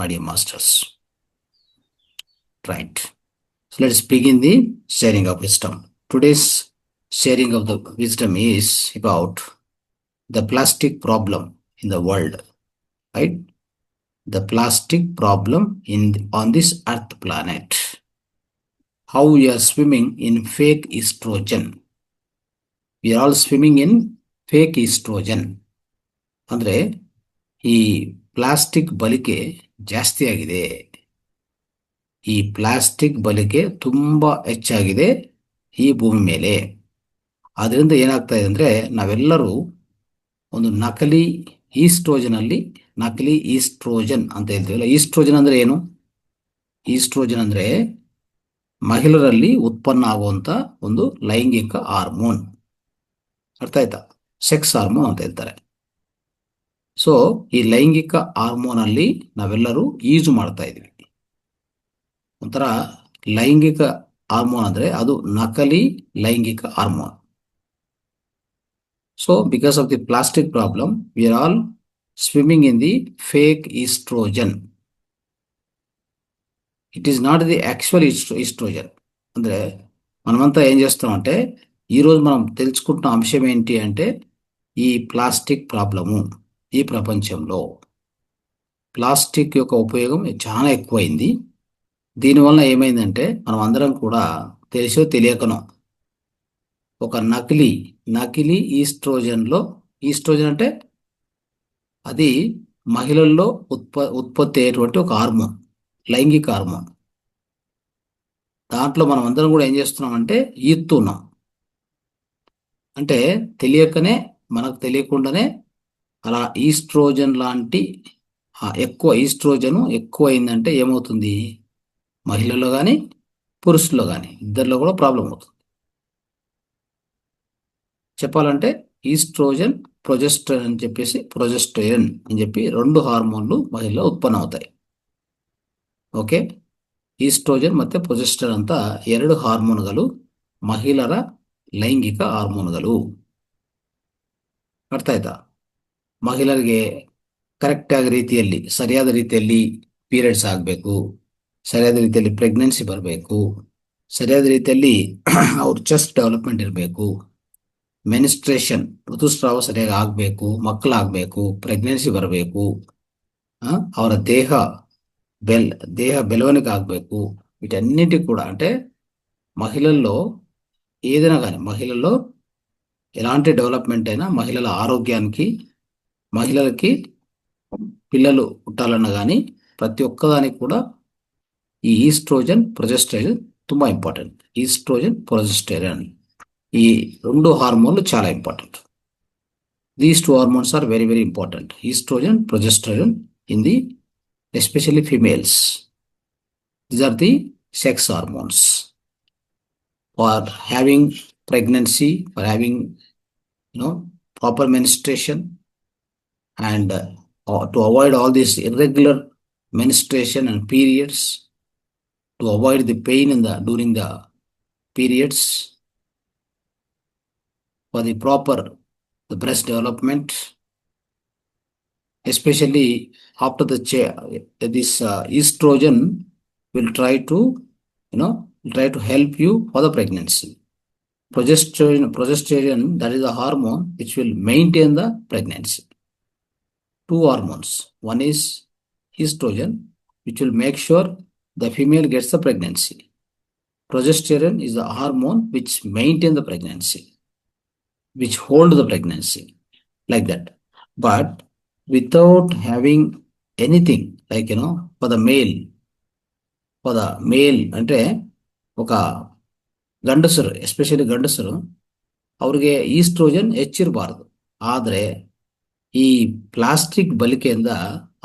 my dear masters. Right. So let's begin the sharing of wisdom. Today's sharing of the wisdom is about the plastic problem in the world. Right? The plastic problem on this earth planet. How we are swimming in fake estrogen. We are all swimming in fake estrogen. ಅಂದ್ರೆ ಈ plastic ಬಳಕೆ ಜಾಸ್ತಿ ಆಗಿದೆ. ಈ plastic ಬಳಕೆ ತುಂಬಾ ಹೆಚ್ಚಾಗಿದೆ ಈ ಭೂಮಿ ಮೇಲೆ. ಅದರಿಂದ ಏನಾಗ್ತಾ ಇದೆ ಅಂದ್ರೆ ನಾವೆಲ್ಲರೂ ಒಂದು ನಕಲಿ ಈಸ್ಟ್ರೋಜನ್ ಅಂತ ಹೇಳ್ತೀವಲ್ಲ. ಈಸ್ಟ್ರೋಜನ್ ಅಂದ್ರೆ ಏನು? ಈಸ್ಟ್ರೋಜನ್ ಅಂದ್ರೆ ಮಹಿಳೆಯರಲ್ಲಿ ಉತ್ಪನ್ನ ಆಗುವಂತ ಒಂದು ಲೈಂಗಿಕ ಹಾರ್ಮೋನ್. ಅರ್ಥ ಆಯ್ತಾ? ಸೆಕ್ಸ್ ಹಾರ್ಮೋನ್ ಅಂತ ಹೇಳ್ತಾರೆ. ಸೊ ಈ ಲೈಂಗಿಕ ಹಾರ್ಮೋನ್ ಅಲ್ಲಿ ನಾವೆಲ್ಲರೂ ಯೂಸ್ ಮಾಡ್ತಾ ಇದೀವಿ. ಒಂಥರ ಲೈಂಗಿಕ ಹಾರ್ಮೋನ್ ಅಂದ್ರೆ ಅದು ನಕಲಿ ಲೈಂಗಿಕ hormone. So because of the plastic problem, we are all swimming in the fake estrogen. It is not the actual estrogen. ಅಂದ್ರೆ మనమంతా ఏం చేస్తామంటే ఈరోజు మనం తెలుసుకుంటున్న అంశం ఏంటి అంటే ఈ ప్లాస్టిక్ ప్రాబ్లము. ఈ ప్రపంచంలో ప్లాస్టిక్ యొక్క ఉపయోగం చాలా ఎక్కువైంది. దీనివల్ల ఏమైందంటే మనం అందరం కూడా తెలిసో తెలియకనో ఒక నకిలీ ఈస్ట్రోజన్ అంటే అది మహిళల్లో ఉత్పత్తి అయ్యేటువంటి ఒక హార్మోన్, లైంగిక హార్మోన్. దాంట్లో మనం అందరం కూడా ఏం చేస్తున్నామంటే ఈస్తున్నాం. అంటే మనకు తెలియకుండానే అలా ఈస్ట్రోజన్ లాంటి ఈస్ట్రోజన్ ఎక్కువ అయిందంటే ఏమవుతుంది? మహిళల్లో కానీ పురుషుల్లో కానీ ఇద్దరిలో కూడా ప్రాబ్లం అవుతుంది. చెప్పాలంటే ఈస్ట్రోజన్, ప్రొజెస్టెరాన్ అని చెప్పి రెండు ಹಾರ್ಮೋನ್లు ಮಹಿಳೆಯಲ್ಲಿ ಉತ್ಪನ್ನ అవుతాయి. ಓಕೆ, ಈಸ್ಟ್ರೋಜನ್ ಮತ್ತೆ ಪ್ರೊಜೆಸ್ಟೆರಾನ್ ಅಂತ ಎರಡು ಹಾರ್ಮೋನ್ಗಳು ಮಹಿಳೆಯರ ಲೈಂಗಿಕ ಹಾರ್ಮೋನ್ಗಳು. ಅರ್ಥ ಆಯ್ತಾ? ಮಹಿಳೆಯರಿಗೆ ಸರಿಯಾದ ರೀತಿಯಲ್ಲಿ ಪೀರಿಯಡ್ಸ್ ಆಗಬೇಕು, ಸರಿಯಾದ ರೀತಿಯಲ್ಲಿ ಪ್ರೆಗ್ನೆನ್ಸಿ ಬರಬೇಕು, ಸರಿಯಾದ ರೀತಿಯಲ್ಲಿ ಅವ್ರ ಚೆಸ್ಟ್ ಡೆವಲಪ್ಮೆಂಟ್ ಇರಬೇಕು, ಮೆನಿಸ್ಟ್ರೇಷನ್ ಋತುಸ್ರಾವ ಸರಿಯಾಗಿ ಆಗಬೇಕು, ಮಕ್ಕಳಾಗಬೇಕು, ಪ್ರೆಗ್ನೆನ್ಸಿ ಬರಬೇಕು, ಅವರ ದೇಹ ಬೆಳವಣಿಗೆ ಆಗಬೇಕು. వీటన్నిటి కూడా అంటే మహిళల్లో ఏదైనా కానీ మహిళల్లో ఎలాంటి డెవలప్మెంట్ అయినా మహిళల ఆరోగ్యానికి, మహిళలకి పిల్లలు పుట్టాలన్నా కానీ ప్రతి ఒక్కదానికి కూడా ఈ ఈస్ట్రోజన్, ప్రొజెస్టెరాన్ ತುಂಬಾ ఇంపార్టెంట్. ఈస్ట్రోజన్, ప్రొజెస్టెరాన్ ఈ రెండు హార్మోన్లు చాలా important. These two hormones are very very important. Estrogen, progesterone in the especially females. These are the sex hormones for having pregnancy, for having proper menstruation, and to avoid all this irregular menstruation and periods, to avoid the pain during the periods, for the proper breast development, especially after this estrogen will try to help you for the pregnancy. Progesterone, that is the hormone which will maintain the pregnancy. Two hormones. One is estrogen, which will make sure the female gets the pregnancy. Progesterone is the hormone which maintain the pregnancy, which hold the pregnancy, like that. But without having anything, like for the male అంటే ఒక ಗಂಡಸರು, especially ಗಂಡಸರು, ಅವ್ರಿಗೆ oestrogen ಹೆಚ್ಚಿರಬಾರ್ದು. ಆದರೆ ಈ plastic ಬಳಕೆಯಿಂದ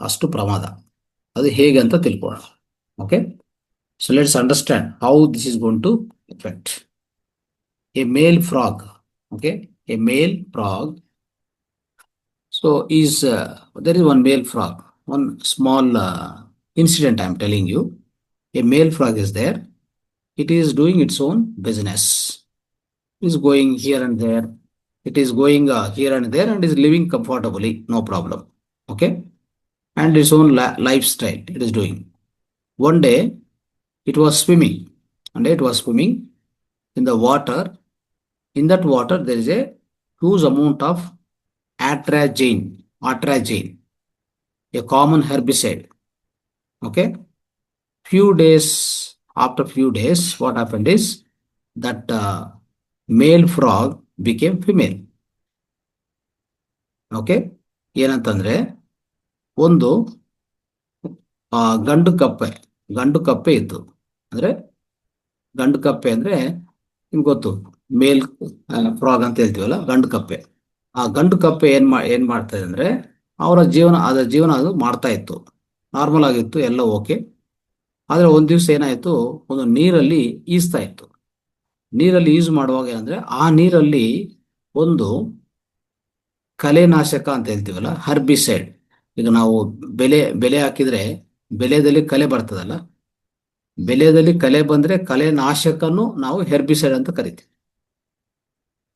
ಅಷ್ಟು ಪ್ರಮಾದ. ಅದು ಹೇಗೆ ಅಂತ ತಿಳ್ಕೊಳ್ಳೋಣ. Okay, so let's understand how this is going to effect a male frog. Okay, a male frog. So there is one male frog. One small incident I am telling you. A male frog is there. It is doing its own business. It is going here and there. It is going here and there and is living comfortably, no problem. Okay. and its own lifestyle it is doing. One day it was swimming. One day it was swimming in the water. In that water there is a huge amount of atrazine, atrazine, a common herbicide. Okay. Few days After few days, what happened is that male frog became female. Okay. ಏನಂತಂದ್ರೆ ಒಂದು ಗಂಡು ಕಪ್ಪೆ ಗಂಡು ಕಪ್ಪೆ ಇತ್ತು. ಅಂದ್ರೆ ಗಂಡು ಕಪ್ಪೆ ಅಂದ್ರೆ ನಿಮ್ಗೆ ಗೊತ್ತು, ಮೇಲ್ ಫ್ರಾಗ್ ಅಂತ ಹೇಳ್ತೀವಲ್ಲ, ಗಂಡು ಕಪ್ಪೆ. ಆ ಗಂಡು ಕಪ್ಪೆ ಏನ್ ಮಾಡ್ತಾ ಇದೆ ಅಂದ್ರೆ ಅದರ ಜೀವನ ಅದು ಮಾಡ್ತಾ ಇತ್ತು. ನಾರ್ಮಲ್ ಆಗಿತ್ತು, ಎಲ್ಲ ಓಕೆ. ಆದ್ರೆ ಒಂದ್ ದಿವ್ಸ ಏನಾಯ್ತು, ಒಂದು ನೀರಲ್ಲಿ ಈಜ್ತಾ ಇತ್ತು. ನೀರಲ್ಲಿ ಈಜು ಮಾಡುವಾಗ ಏನಂದ್ರೆ ಆ ನೀರಲ್ಲಿ ಒಂದು ಕಲೆನಾಶಕ ಅಂತ ಹೇಳ್ತೀವಲ್ಲ, ಹರ್ಬಿಸೈಡ್. ಈಗ ನಾವು ಬೆಲೆ ಹಾಕಿದ್ರೆ ಬೆಳೆದಲ್ಲಿ ಕಲೆ ಬರ್ತದಲ್ಲ, ಬೆಳೆದಲ್ಲಿ ಕಲೆ ಬಂದ್ರೆ ಕಲೆನಾಶಕನು ನಾವು ಹೆರ್ಬಿಸೈಡ್ ಅಂತ ಕರಿತೀವಿ.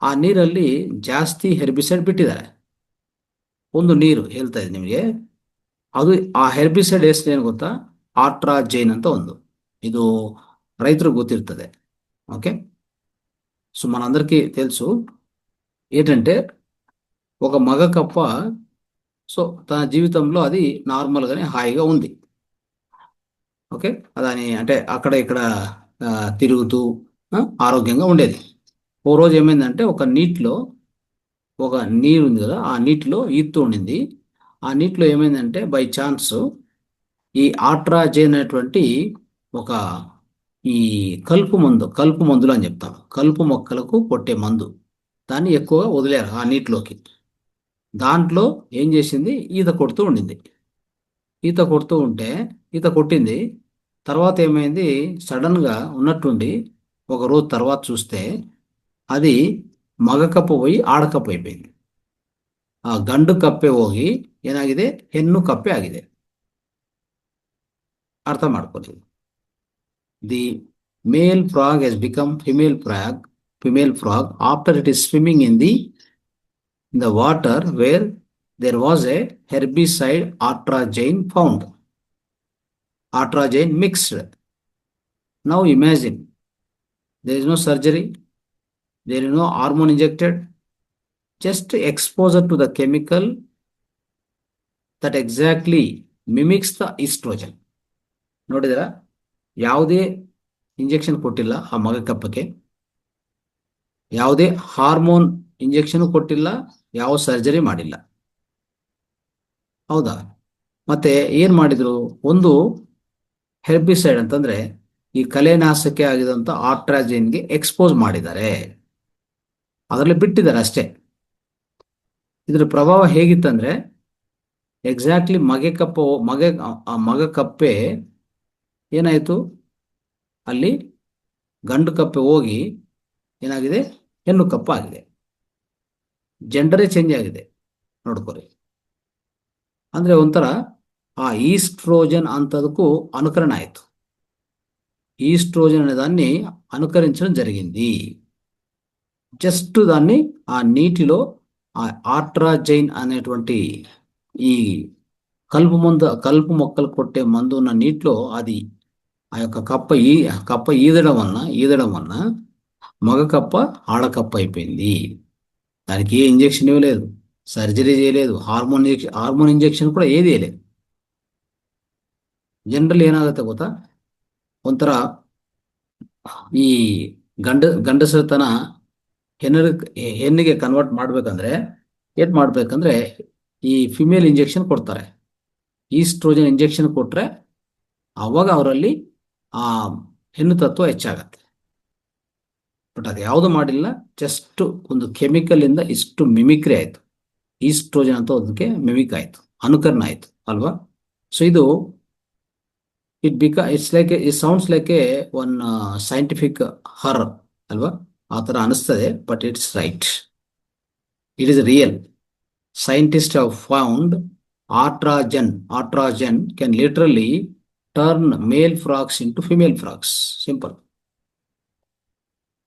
ಆ ನೀರಲ್ಲಿ ಜಾಸ್ತಿ ಹೆರ್ಬಿಸೈಡ್ ಬಿಟ್ಟಿದ್ದಾರೆ. ಒಂದು ನೀರು ಹೇಳ್ತಾ ಇದೆ ನಿಮಗೆ, ಅದು ಆ ಹೆರ್ಬಿಸೈಡ್ ಹೆಸರು ಏನು ಗೊತ್ತಾ? ಆಟ್ರಾಜೈನ್ ಅಂತ ಒಂದು. ಇದು రైతులకు గుర్తిರ್ತದೆ. ఓకే. సో మనందరికీ తెలుసు ఏంటంటే ఒక మగ కప్ప సో తన జీవితంలో అది నార్మల్గానే హాయిగా ఉంది. ఓకే. అదని అంటే అక్కడ ఇక్కడ తిరుగుతూ ఆరోగ్యంగా ఉండేది. ఓ రోజు ఏమైందంటే ఒక నీరు ఉంది కదా, ఆ నీటిలో ఈదుతూ ఉండింది. ఆ నీటిలో ఏమైందంటే బై ఛాన్స్ ఈ ఆట్రాజైన్ అనేటువంటి ఒక ఈ కలుపు మందులు అని చెప్తాం, కలుపు మొక్కలకు కొట్టే మందు, దాన్ని ఎక్కువగా వదిలేరు ఆ నీటిలోకి. దాంట్లో ఏం చేసింది, ఈత కొడుతూ ఉండింది. ఈత కొడుతూ ఉంటే ఈత కొట్టింది. తర్వాత ఏమైంది, సడన్గా ఉన్నట్టుండి ఒక రోజు తర్వాత చూస్తే అది మగ కప్ప పోయి ఆడకప్ప అయిపోయింది. ಆ ಗಂಡು ಕಪ್ಪೆ ಹೋಗಿ ಏನಾಗಿದೆ, ಹೆಣ್ಣು ಕಪ್ಪೆ ಆಗಿದೆ. ಅರ್ಥ ಮಾಡ್ಕೊಳ್ಳಿ. The male frog has become female frog after it is swimming in the water where there was a herbicide atrazine found. Atrazine mixed. Now imagine, there is no surgery, there is no hormone injected, just exposure to the chemical that exactly mimics the estrogen. ನೋಡಿದ್ರ, ಯಾವುದೇ injection ಕೊಟ್ಟಿಲ್ಲ ಆ ಮಗ ಕಪ್ಪಕ್ಕೆ, ಯಾವುದೇ hormone injection ಕೊಟ್ಟಿಲ್ಲ, ಯಾವ surgery ಮಾಡಿಲ್ಲ. ಹೌದಾ? ಮತ್ತೆ ಏನ್ ಮಾಡಿದ್ರು, ಒಂದು ಹೆರ್ಬಿಸೈಡ್ ಅಂತಂದ್ರೆ ಈ ಕಲೆನಾಶಕ ಆಗಿದಂತ ಆಟ್ರಾಜಿನ್ಗೆ ಎಕ್ಸ್ಪೋಸ್ ಮಾಡಿದ್ದಾರೆ, ಅದರಲ್ಲಿ ಬಿಟ್ಟಿದ್ದಾರೆ ಅಷ್ಟೇ. ಇದ್ರ ಪ್ರಭಾವ ಹೇಗಿತ್ತಂದ್ರೆ ಎಕ್ಸಾಕ್ಟ್ಲಿ ಮಗ ಕಪ್ಪೆ ಏನಾಯ್ತು, ಅಲ್ಲಿ ಗಂಡು ಕಪ್ಪೆ ಹೋಗಿ ಏನಾಗಿದೆ, ಹೆಣ್ಣು ಕಪ್ಪ ಆಗಿದೆ. ಜೆಂಡರೇ ಚೇಂಜ್ ಆಗಿದೆ. ನೋಡ್ಕೊರಿ. ಅಂದ್ರೆ ಒಂಥರ ఆ ఈస్ట్రోజన్ అంతకు అనుకరణ ఆಯ್ತು. ఈస్ట్రోజన్ అనే దాన్ని అనుకరించడం జరిగింది. జస్ట్ దాన్ని ఆ నీటిలో ఆ ఆట్రాజైన్ అనేటువంటి ఈ కలుపు మొక్కలు కొట్టే మందు ఉన్న నీటిలో అది ఆ యొక్క కప్ప ఈదడం వలన మగ కప్ప ఆడకప్ప అయిపోయింది. దానికి ఏ ఇంజెక్షన్ ఇవ్వలేదు, సర్జరీ చేయలేదు, హార్మోన్ ఇంజెక్షన్ ಕೂಡ ఏది వేయలేదు. ಜನರಲ್ ಏನಾಗುತ್ತೆ ಗೊತ್ತಾ, ಒಂಥರ ಈ ಗಂಡಸತನ ಹೆಣ್ಣಿಗೆ ಕನ್ವರ್ಟ್ ಮಾಡ್ಬೇಕಂದ್ರೆ ಏನ್ ಮಾಡ್ಬೇಕಂದ್ರೆ ಈ ಫಿಮೇಲ್ ಇಂಜೆಕ್ಷನ್ ಕೊಡ್ತಾರೆ. ಈಸ್ಟ್ರೋಜನ್ ಇಂಜೆಕ್ಷನ್ ಕೊಟ್ರೆ ಅವಾಗ ಅವರಲ್ಲಿ ಆ ಹೆಣ್ಣು ತತ್ವ ಹೆಚ್ಚಾಗತ್ತೆ. ಬಟ್ ಅದು ಯಾವುದು ಮಾಡಿಲ್ಲ, ಜಸ್ಟ್ ಒಂದು ಕೆಮಿಕಲ್ ಇಂದ ಇಷ್ಟು ಮಿಮಿಕ್ರಿ ಆಯ್ತು. ಈಸ್ಟ್ರೋಜನ್ ಅಂತ ಅದಕ್ಕೆ ಮಿಮಿಕ್ ಆಯ್ತು, ಅನುಕರಣ ಆಯ್ತು ಅಲ್ವಾ. ಸೊ ಇದು it sounds like one scientific horror ಅಲ್ವಾ, ಆ ಥರ ಅನಿಸ್ತದೆ. But it's right, it is real. Scientists have found atrazine can literally turn male frogs into female frogs. Simple.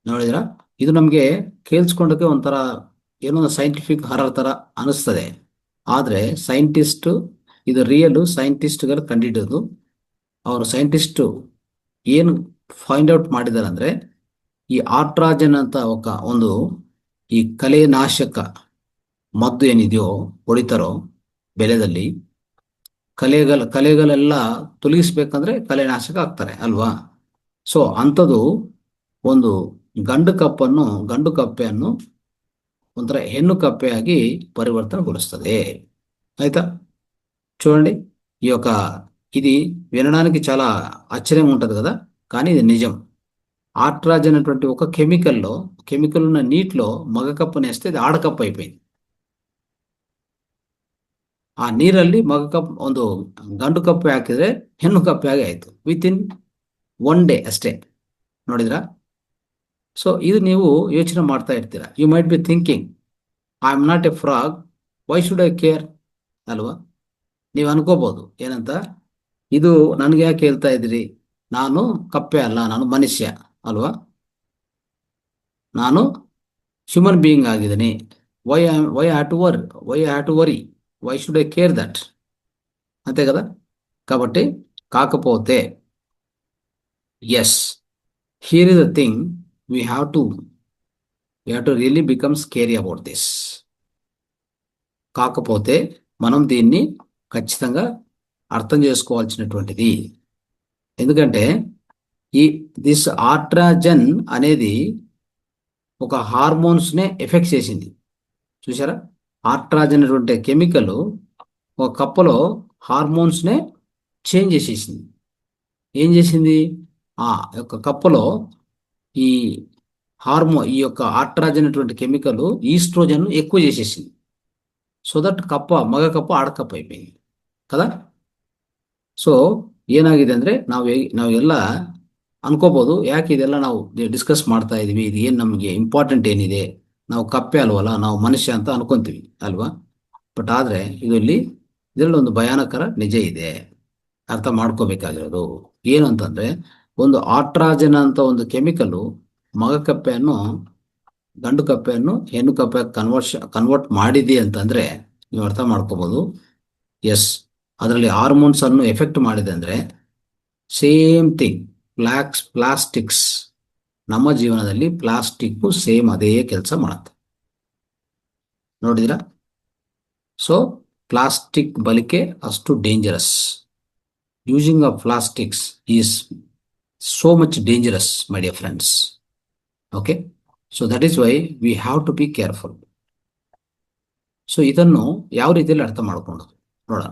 ನೋಡಿದ್ರ, ಇದು ನಮಗೆ ಕೇಳಿಸ್ಕೊಂಡಕ್ಕೆ ಒಂಥರ ಏನೋ ಸೈಂಟಿಫಿಕ್ ಹರರ್ ತರ ಅನಿಸ್ತದೆ. ಆದ್ರೆ ಸೈಂಟಿಸ್ಟ್ ಇದು ರಿಯಲ್ ಸೈಂಟಿಸ್ಟ್ಗಳು ಕಂಡಿಡಿಯೋದು. ಅವರು ಸೈಂಟಿಸ್ಟು ಏನು ಫೈಂಡ್ ಔಟ್ ಮಾಡಿದ್ದಾರೆ ಅಂದರೆ, ಈ ಆರ್ಟ್ರಾಜನ್ ಅಂತ ಒಂದು ಈ ಕಲೆನಾಶಕ ಮದ್ದು ಏನಿದೆಯೋ ಹೊಡಿತಾರೋ ಬೆಳೆದಲ್ಲಿ, ಕಲೆಗಳೆಲ್ಲ ತೊಲಗಿಸ್ಬೇಕಂದ್ರೆ ಕಲೆನಾಶಕ ಹಾಕ್ತಾರೆ ಅಲ್ವಾ. ಸೊ ಅಂಥದ್ದು ಒಂದು ಗಂಡು ಕಪ್ಪೆಯನ್ನು ಒಂಥರ ಹೆಣ್ಣು ಕಪ್ಪೆಯಾಗಿ పరివర్తనಗೊలుస్తుంది. ಆಯ್ತಾ? చూడండి, ఈ యొక్క ఇది వినడానికి చాలా ఆశ్చర్యంగా ఉంటుంది కదా, కానీ ఇది నిజం. ఆర్ట్రాజ్ అనేటువంటి ఒక కెమికల్ ఉన్న నీటిలో మగ కప్పను వేస్తే ఇది ఆడకప్పు అయిపోయింది. ಆ ನೀರಲ್ಲಿ ಮಗ ಕಪ್ಪು ಒಂದು ಗಂಡು ಕಪ್ಪೆ ಹಾಕಿದ್ರೆ ಹೆಣ್ಣು ಕಪ್ಪೆ ಆಗಿ ಆಯಿತು ವಿತಿನ್ 1 day ಅಷ್ಟೇ. ನೋಡಿದ್ರಾ? ಸೊ ಇದು ನೀವು ಯೋಚನೆ ಮಾಡ್ತಾ ಇರ್ತೀರಾ. You might be thinking, I am not a frog, why should I care ಅಲ್ವಾ? ನೀವು ಅನ್ಕೋಬಹುದು ಏನಂತ, ಇದು ನನಗೆ ಯಾಕೆ ಹೇಳ್ತಾ ಇದ್ದೀರಿ, ನಾನು ಕಪ್ಪೆ ಅಲ್ಲ, ನಾನು ಮನುಷ್ಯ ಅಲ್ವಾ, ನಾನು ಹ್ಯೂಮನ್ ಬೀಯಿಂಗ್ ಆಗಿದ್ದೀನಿ, why have to worry, why should I care that ಅಂತೆ కదా. కాబట్టి కాకపోతే yes, here is the thing, we have to really become scary about this. కాకపోతే మనం దీన్ని ఖచ్చితంగా అర్థం చేసుకోవాల్సినటువంటిది. ఎందుకంటే దిస్ ఆర్ట్రాజన్ అనేది ఒక హార్మోన్స్నే ఎఫెక్ట్ చేసింది. చూసారా? ఆర్ట్రాజన్ అనేటువంటి కెమికల్ ఒక కప్పలో హార్మోన్స్నే చేంజ్ చేసేసింది. ఏం చేసింది? ఆ యొక్క కప్పలో ఈ ఈ యొక్క ఆర్ట్రాజన్ అనేటువంటి కెమికల్ ఈస్ట్రోజన్ ఎక్కువ చేసేసింది. సో దట్ మగ ಕಪ್ಪ ಆಡಕಪ್ಪ అయిపోయింది కదా. ಸೊ ಏನಾಗಿದೆ ಅಂದರೆ ನಾವೆಲ್ಲ ಅನ್ಕೋಬಹುದು, ಯಾಕೆ ಇದೆಲ್ಲ ನಾವು ಡಿಸ್ಕಸ್ ಮಾಡ್ತಾ ಇದೀವಿ, ಇದು ಏನು ನಮಗೆ ಇಂಪಾರ್ಟೆಂಟ್ ಏನಿದೆ, ನಾವು ಕಪ್ಪೆ ಅಲ್ವಲ್ಲ, ನಾವು ಮನುಷ್ಯ ಅಂತ ಅನ್ಕೊಂತೀವಿ ಅಲ್ವಾ. ಬಟ್ ಆದರೆ ಇದರಲ್ಲಿ ಒಂದು ಭಯಾನಕರ ನಿಜ ಇದೆ, ಅರ್ಥ ಮಾಡ್ಕೋಬೇಕಾಗಿರೋದು ಏನು ಅಂತಂದ್ರೆ, ಒಂದು ಆರ್ಟ್ರಾಜನ್ ಅಂತ ಒಂದು ಕೆಮಿಕಲ್ ಮಗ ಕಪ್ಪೆಯನ್ನು ಗಂಡು ಕಪ್ಪೆಯನ್ನು ಹೆಣ್ಣು ಕಪ್ಪೆ ಕನ್ವರ್ಟ್ ಮಾಡಿದೆ ಅಂತಂದ್ರೆ ನೀವು ಅರ್ಥ ಮಾಡ್ಕೋಬಹುದು. ಎಸ್, ಅದರಲ್ಲಿ ಹಾರ್ಮೋನ್ಸ್ ಅನ್ನು ಎಫೆಕ್ಟ್ ಮಾಡಿದೆ ಅಂದ್ರೆ ಸೇಮ್ ಥಿಂಗ್ ಪ್ಲಾಸ್ಟಿಕ್ಸ್, ನಮ್ಮ ಜೀವನದಲ್ಲಿ ಪ್ಲಾಸ್ಟಿಕ್ ಸೇಮ್ ಅದೇ ಕೆಲಸ ಮಾಡುತ್ತೆ. ನೋಡಿದಿರಾ? ಸೊ ಪ್ಲಾಸ್ಟಿಕ್ ಬಳಕೆ ಅಷ್ಟು dangerous. Using of plastics is so much dangerous, my dear friends. Okay, so that is why we have to be careful. So ಇದನ್ನು ಯಾವ ರೀತಿಯಲ್ಲಿ ಅರ್ಥ ಮಾಡ್ಕೊಳ್ಳೋದು ನೋಡೋಣ,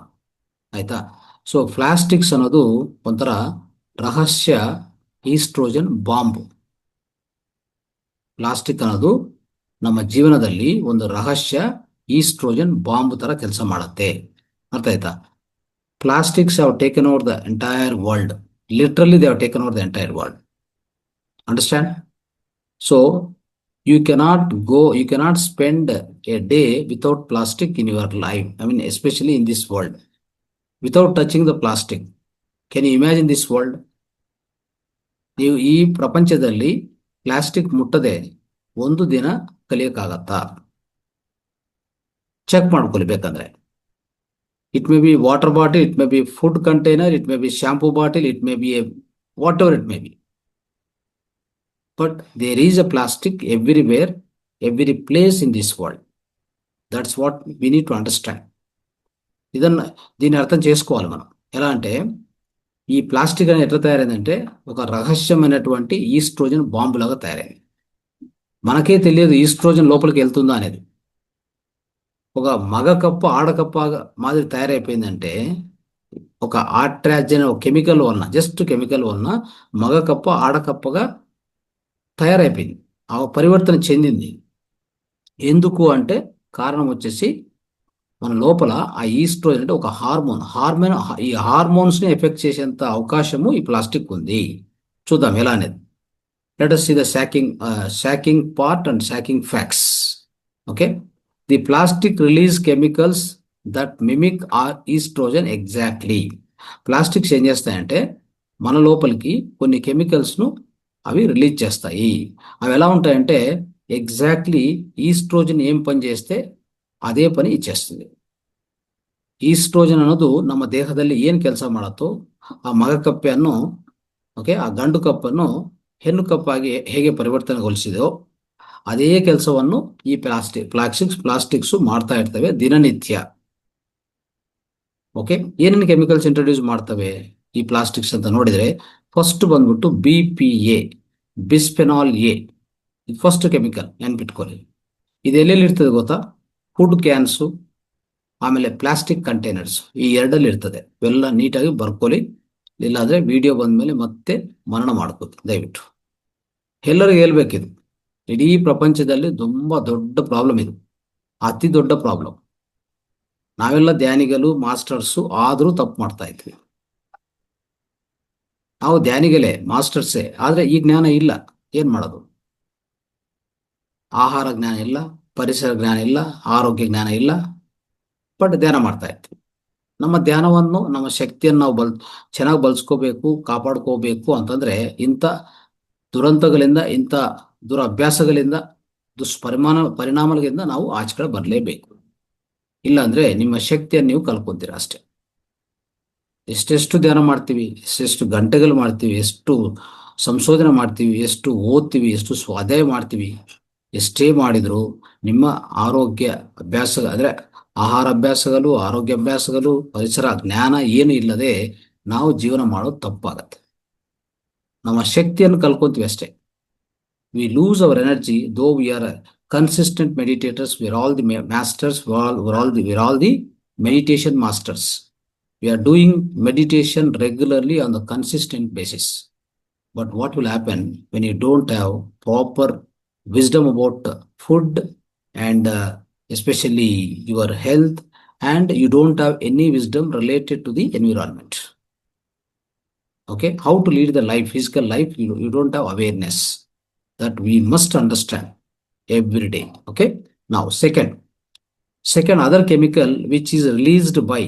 ಆಯ್ತಾ? ಸೊ ಪ್ಲಾಸ್ಟಿಕ್ಸ್ ಅನ್ನೋದು ಒಂಥರ ರಹಸ್ಯ ಈಸ್ಟ್ರೋಜನ್ ಬಾಂಬ್. ಪ್ಲಾಸ್ಟಿಕ್ ಅನ್ನೋದು ನಮ್ಮ ಜೀವನದಲ್ಲಿ ಒಂದು ರಹಸ್ಯ ಈಸ್ಟ್ರೋಜನ್ ಬಾಂಬ್ ತರ ಕೆಲಸ ಮಾಡುತ್ತೆ. ಅರ್ಥ ಆಯ್ತಾ? Plastics have taken over the entire world. Literally, they have taken over the entire world. Understand? So, you cannot spend a day without plastic in your life. I mean, especially in this world, without touching the plastic. Can you imagine this world? ನೀವು ಈ ಪ್ರಪಂಚದಲ್ಲಿ plastic ಮುಟ್ಟದೆ ಒಂದು ದಿನ ಕಲಿಯಕ್ಕಾಗತ್ತಾ? Check ಮಾಡ್ಕೊಳ್ಳಿ ಬೇಕಂದ್ರೆ. It may be water bottle, it may be food container, it may be shampoo bottle, it may be whatever it may be. But there is a plastic everywhere, every place in this world. That's what we need to understand. దీన్ని అర్థం చేసుకోవాలి మనం. ఎలా అంటే, ఈ plastic అనేది ఎట్లా తయారైందంటే ఒక రహస్యమైనటువంటి ఈస్ట్రోజన్ బాంబు లాగా తయారైంది. మనకే తెలియదు ఈస్ట్రోజన్ లోపలికి వెళ్తుందా అనేది. ఒక మగ కప్ప ఆడకప్ప మాదిరి తయారైపోయిందంటే ఒక ఆర్ట్రాజన్ కెమికల్ వలన, జస్ట్ కెమికల్ వలన మగ కప్ప ఆడకప్పగా తయారైపోయింది, ఆ పరివర్తన చెందింది. ఎందుకు అంటే కారణం వచ్చేసి మన లోపల ఆ ఈస్ట్రోజన్ అంటే ఒక హార్మోన్ ఈ హార్మోన్స్ని ఎఫెక్ట్ చేసేంత అవకాశము ఈ ప్లాస్టిక్ ఉంది. చూద్దాం ఎలా అనేది. Let us see the sacking part and sacking facts. Okay. The plastic release chemicals that mimic our estrogen exactly. Plastics ఏం చేస్తాయంటే మన లోపలికి కొన్ని కెమికల్స్ను అవి రిలీజ్ చేస్తాయి. అవి ఎలా ఉంటాయంటే ఎగ్జాక్ట్లీ ఈస్ట్రోజన్ ఏం పని చేస్తే అదే పని ఇచ్చేస్తుంది. ಈಸ್ಟ್ರೋಜನ್ ಅನ್ನೋದು ನಮ್ಮ ದೇಹದಲ್ಲಿ ಏನು ಕೆಲಸ ಮಾಡತ್ತೋ ಆ ಮಗಕಪ್ಪೆಯನ್ನು, ಓಕೆ, ಆ ಗಂಡು ಕಪ್ಪನ್ನು ಹೆಣ್ಣು ಕಪ್ಪಾಗಿ ಹೇಗೆ ಪರಿವರ್ತನೆಗೊಳಿಸಿದೆಯೋ ಅದೇ ಕೆಲಸವನ್ನು ಈ ಪ್ಲಾಸ್ಟಿಕ್ಸ್ ಮಾಡ್ತಾ ಇರ್ತವೆ ದಿನನಿತ್ಯ. ಓಕೆ, ಏನೇನು ಕೆಮಿಕಲ್ಸ್ ಇಂಟ್ರೊಡ್ಯೂಸ್ ಮಾಡ್ತವೆ ಈ ಪ್ಲಾಸ್ಟಿಕ್ಸ್ ಅಂತ ನೋಡಿದ್ರೆ, ಫಸ್ಟ್ ಬಂದ್ಬಿಟ್ಟು BPA, ಬಿಸ್ಫೆನಾಲ್ ಎ. ಇದು ಫಸ್ಟ್ ಕೆಮಿಕಲ್, ನೆನ್ಪಿಟ್ಕೊಳ್ಳಿ. ಇದು ಎಲ್ಲೆಲ್ಲಿ ಇರ್ತದೆ ಗೊತ್ತಾ? ಫುಡ್ ಕ್ಯಾನ್ಸು, ಆಮೇಲೆ ಪ್ಲಾಸ್ಟಿಕ್ ಕಂಟೈನರ್ಸ್, ಈ ಎರಡಲ್ಲಿ ಇರ್ತದೆ. ಇವೆಲ್ಲ ನೀಟಾಗಿ ಬರ್ಕೊಳ್ಳಿ, ಇಲ್ಲಾಂದ್ರೆ ವಿಡಿಯೋ ಬಂದ್ಮೇಲೆ ಮತ್ತೆ ಮರಣ ಮಾಡ್ಕೋದು ದಯವಿಟ್ಟು. ಎಲ್ಲರಿಗೂ ಹೇಳ್ಬೇಕಿದು. ಇಡೀ ಪ್ರಪಂಚದಲ್ಲಿ ತುಂಬಾ ದೊಡ್ಡ ಪ್ರಾಬ್ಲಮ್ ಇದು, ಅತಿ ದೊಡ್ಡ ಪ್ರಾಬ್ಲಮ್. ನಾವೆಲ್ಲ ಧ್ಯಾನಿಗಳು, ಮಾಸ್ಟರ್ಸು, ಆದರೂ ತಪ್ಪು ಮಾಡ್ತಾ ಇದ್ವಿ. ನಾವು ಧ್ಯಾನಿಗಳೇ, ಮಾಸ್ಟರ್ಸೇ, ಆದ್ರೆ ಈ ಜ್ಞಾನ ಇಲ್ಲ. ಏನ್ ಮಾಡೋದು? ಆಹಾರ ಜ್ಞಾನ ಇಲ್ಲ, ಪರಿಸರ ಜ್ಞಾನ ಇಲ್ಲ, ಆರೋಗ್ಯ ಜ್ಞಾನ ಇಲ್ಲ, ಬಟ್ ಧ್ಯಾನ ಮಾಡ್ತಾ ಇದ್ವಿ. ನಮ್ಮ ಧ್ಯಾನವನ್ನು, ನಮ್ಮ ಶಕ್ತಿಯನ್ನು ನಾವು ಚೆನ್ನಾಗಿ ಬಳಸ್ಕೋಬೇಕು, ಕಾಪಾಡ್ಕೋಬೇಕು ಅಂತಂದ್ರೆ ಇಂಥ ದುರಂತಗಳಿಂದ, ಇಂಥ ದುರಭ್ಯಾಸಗಳಿಂದ, ಪರಿಣಾಮಗಳಿಂದ ನಾವು ಆಚೆ ಕಡೆ ಬರಲೇಬೇಕು. ಇಲ್ಲಾಂದ್ರೆ ನಿಮ್ಮ ಶಕ್ತಿಯನ್ನು ನೀವು ಕಳ್ಕೊಂತೀರ ಅಷ್ಟೇ. ಎಷ್ಟೆಷ್ಟು ಧ್ಯಾನ ಮಾಡ್ತೀವಿ, ಎಷ್ಟೆಷ್ಟು ಗಂಟೆಗಳು ಮಾಡ್ತೀವಿ, ಎಷ್ಟು ಸಂಶೋಧನೆ ಮಾಡ್ತೀವಿ, ಎಷ್ಟು ಓದ್ತೀವಿ, ಎಷ್ಟು ಸ್ವಾಧ್ಯಾಯ ಮಾಡ್ತೀವಿ, ಎಷ್ಟೇ ಮಾಡಿದ್ರು ನಿಮ್ಮ ಆರೋಗ್ಯ ಅಭ್ಯಾಸ ಅಂದ್ರೆ ಆಹಾರ ಅಭ್ಯಾಸಗಳು, ಆರೋಗ್ಯ ಅಭ್ಯಾಸಗಳು, ಪರಿಸರ ಜ್ಞಾನ ಏನು ಇಲ್ಲದೆ ನಾವು ಜೀವನ ಮಾಡೋದು ತಪ್ಪಾಗತ್ತೆ. ನಮ್ಮ ಶಕ್ತಿಯನ್ನು ಕಳ್ಕೊಂತೀವಿ ಅಷ್ಟೇ. We lose our energy though we are consistent meditators. We are all the masters, we are all the meditation masters. We are doing meditation regularly on the consistent basis. But what will happen when you don't have proper wisdom about food and especially your health, and you don't have any wisdom related to the environment? Okay, how to lead the life, physical life, you don't have awareness. That we must understand every day. Okay, now second other chemical which is released by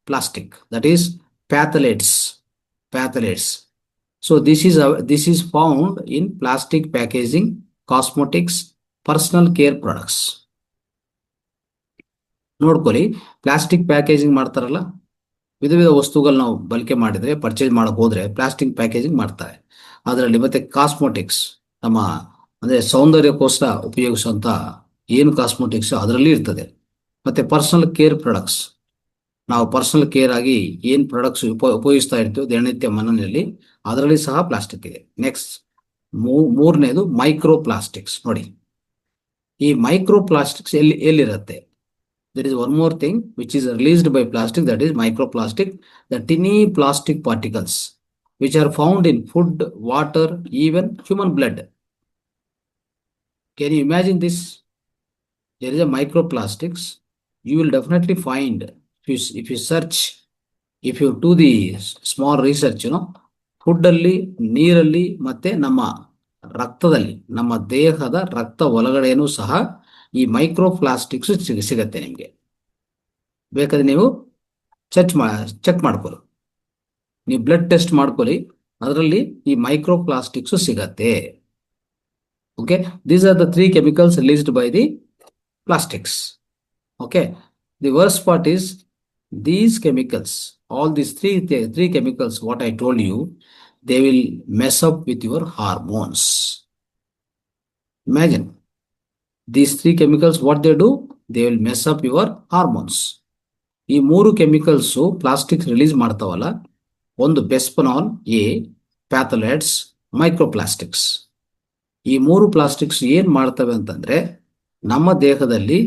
plastic, that is phthalates. So this is found in plastic packaging, cosmetics, personal care products. ನೋಡ್ಕೊಳ್ಳಿ, plastic packaging ಮಾಡ್ತಾರಲ್ಲ, ವಿಧ ವಿಧ ವಸ್ತುಗಳು ನಾವು ಬಳಕೆ ಮಾಡಿದ್ರೆ, purchase ಮಾಡಕ್ ಹೋದ್ರೆ ಪ್ಲಾಸ್ಟಿಕ್ ಪ್ಯಾಕೇಜಿಂಗ್ ಮಾಡ್ತಾರೆ. ಅದರಲ್ಲಿ ಮತ್ತೆ ಕಾಸ್ಮೆಟಿಕ್ಸ್, ನಮ್ಮ ಅಂದ್ರೆ ಸೌಂದರ್ಯಕ್ಕೋಸ್ಕರ ಉಪಯೋಗಿಸುವಂತ ಏನು ಕಾಸ್ಮೆಟಿಕ್ಸ್ ಅದರಲ್ಲಿ ಇರ್ತದೆ. ಮತ್ತೆ ಪರ್ಸನಲ್ ಕೇರ್ ಪ್ರಾಡಕ್ಟ್ಸ್, ನಾವು ಪರ್ಸನಲ್ ಕೇರ್ ಆಗಿ ಏನ್ ಪ್ರಾಡಕ್ಟ್ಸ್ ಉಪಯೋಗಿಸ್ತಾ ಇರ್ತೀವಿ ದಿನನಿತ್ಯ ಮನೆಯಲ್ಲಿ, ಅದರಲ್ಲಿ ಸಹ ಪ್ಲಾಸ್ಟಿಕ್ ಇದೆ. ನೆಕ್ಸ್ಟ್ ಮೂರನೇದು ಮೈಕ್ರೋ ಪ್ಲಾಸ್ಟಿಕ್ಸ್. ನೋಡಿ, ಈ ಮೈಕ್ರೋ ಪ್ಲಾಸ್ಟಿಕ್ಸ್ ಎಲ್ಲಿರುತ್ತೆ? There is one more thing which is released by plastic, that is microplastic, the tiny plastic particles which are found in food, water, even human blood. Can you imagine this? There is a microplastics. You will definitely find, if you search, if you do the small research, food ಅಲ್ಲಿ, ನೀರಲ್ಲಿ, ಮತ್ತೆ ನಮ್ಮ ರಕ್ತದಲ್ಲಿ, ನಮ್ಮ ದೇಹದ ರಕ್ತ ಒಳಗಡೆನೂ ಸಹ ಈ ಮೈಕ್ರೋ ಪ್ಲಾಸ್ಟಿಕ್ಸ್ ಸಿಗತ್ತೆ. ನಿಮಗೆ ಬೇಕಾದ್ರೆ ನೀವು ಚೆಕ್ ಮಾಡ್ಕೊಳ್ಳಿ, ನೀವು ಬ್ಲಡ್ ಟೆಸ್ಟ್ ಮಾಡ್ಕೊಳ್ಳಿ, ಅದರಲ್ಲಿ ಈ ಮೈಕ್ರೋ ಪ್ಲಾಸ್ಟಿಕ್ಸ್ ಸಿಗತ್ತೆ. Okay, these are the 3 chemicals released by the plastics. Okay, the worst part is these chemicals, all these three chemicals what I told you, they will mess up with your hormones. Imagine these 3 chemicals, what they do, they will mess up your hormones. ಈ 3 chemicals plastic release ಮಾಡ್ತಾವಲ್ಲ, ಒಂದು ಬೆಸ್ಪನಾಲ್ A, ಪ್ಯಾಥಲೇಟ್ಸ್, microplastics. ಈ 3 plastics ಏನ್ ಮಾಡ್ತವೆ ಅಂತಂದ್ರೆ ನಮ್ಮ ದೇಹದಲ್ಲಿ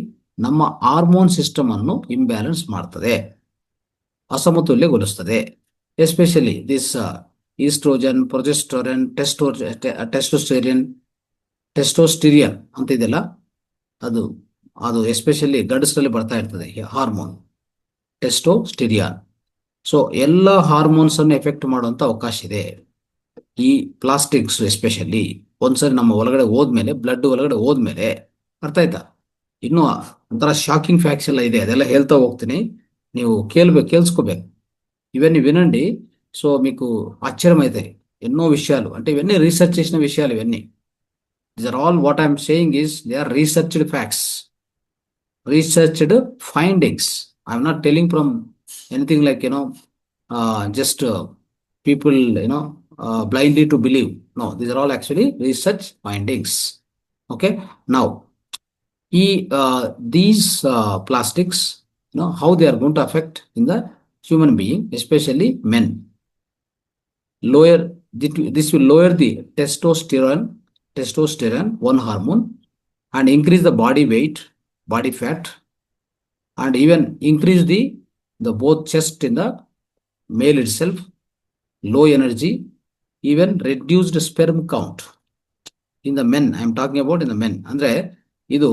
ನಮ್ಮ hormone system ಅನ್ನು ಇಂಬ್ಯಾಲೆನ್ಸ್ ಮಾಡ್ತದೆ, ಅಸಮತೋಲ್ಯಗೊಳಿಸ್ತದೆ. ಎಸ್ಪೆಷಲಿ ದಿಸ್ ಈಸ್ಟ್ರೋಜನ್, ಪ್ರೊಜೆಸ್ಟೋರನ್, ಟೆಸ್ಟೋಸ್ಟಿರಿಯನ್ ಅಂತ ಇದೆಲ್ಲ, ಅದು ಎಸ್ಪೆಷಲಿ ಗಂಡಸರಲ್ಲಿ ಬರ್ತಾ ಇರ್ತದೆ ಹಾರ್ಮೋನ್ ಟೆಸ್ಟೋಸ್ಟಿರಿಯಾನ್. ಸೊ ಎಲ್ಲ ಹಾರ್ಮೋನ್ಸ್ ಅನ್ನು ಎಫೆಕ್ಟ್ ಮಾಡುವಂತ ಅವಕಾಶ ಇದೆ ಈ ಪ್ಲಾಸ್ಟಿಕ್ಸ್. ಎಸ್ಪೆಷಲಿ ಒಂದ್ಸರಿ ನಮ್ಮ ಒಳಗಡೆ ಹೋದ್ಮೇಲೆ, ಬ್ಲಡ್ ಒಳಗಡೆ ಹೋದ್ಮೇಲೆ, ಅರ್ಥ ಆಯ್ತಾ? ಇನ್ನು ಒಂಥರ ಶಾಕಿಂಗ್ ಫ್ಯಾಕ್ಟ್ಸ್ ಎಲ್ಲ ಇದೆ, ಅದೆಲ್ಲ ಹೇಳ್ತಾ ಹೋಗ್ತೀನಿ, ನೀವು కేల్చుకోಬೇಕು. ఇవన్నీ వినండి. సో మీకు ఆశ్చర్యమైతాయి ఎన్నో విషయాలు, అంటే ఇవన్నీ రీసెర్చ్ చేసిన విషయాలు. ఇవన్నీ these are all what I'm saying is they are researched facts, researched findings. I'm not telling from anything like, just people, blindly to believe. No, these are all actually research findings. Okay. Now, these plastics, how they are going to affect in the human being, especially men. Lower, this will lower the testosterone, one hormone, and increase the body weight, body fat, and even increase the both chest in the male itself, low energy, even reduced sperm count in the men. I am talking about in the men. ಅಂದ್ರೆ ಇದು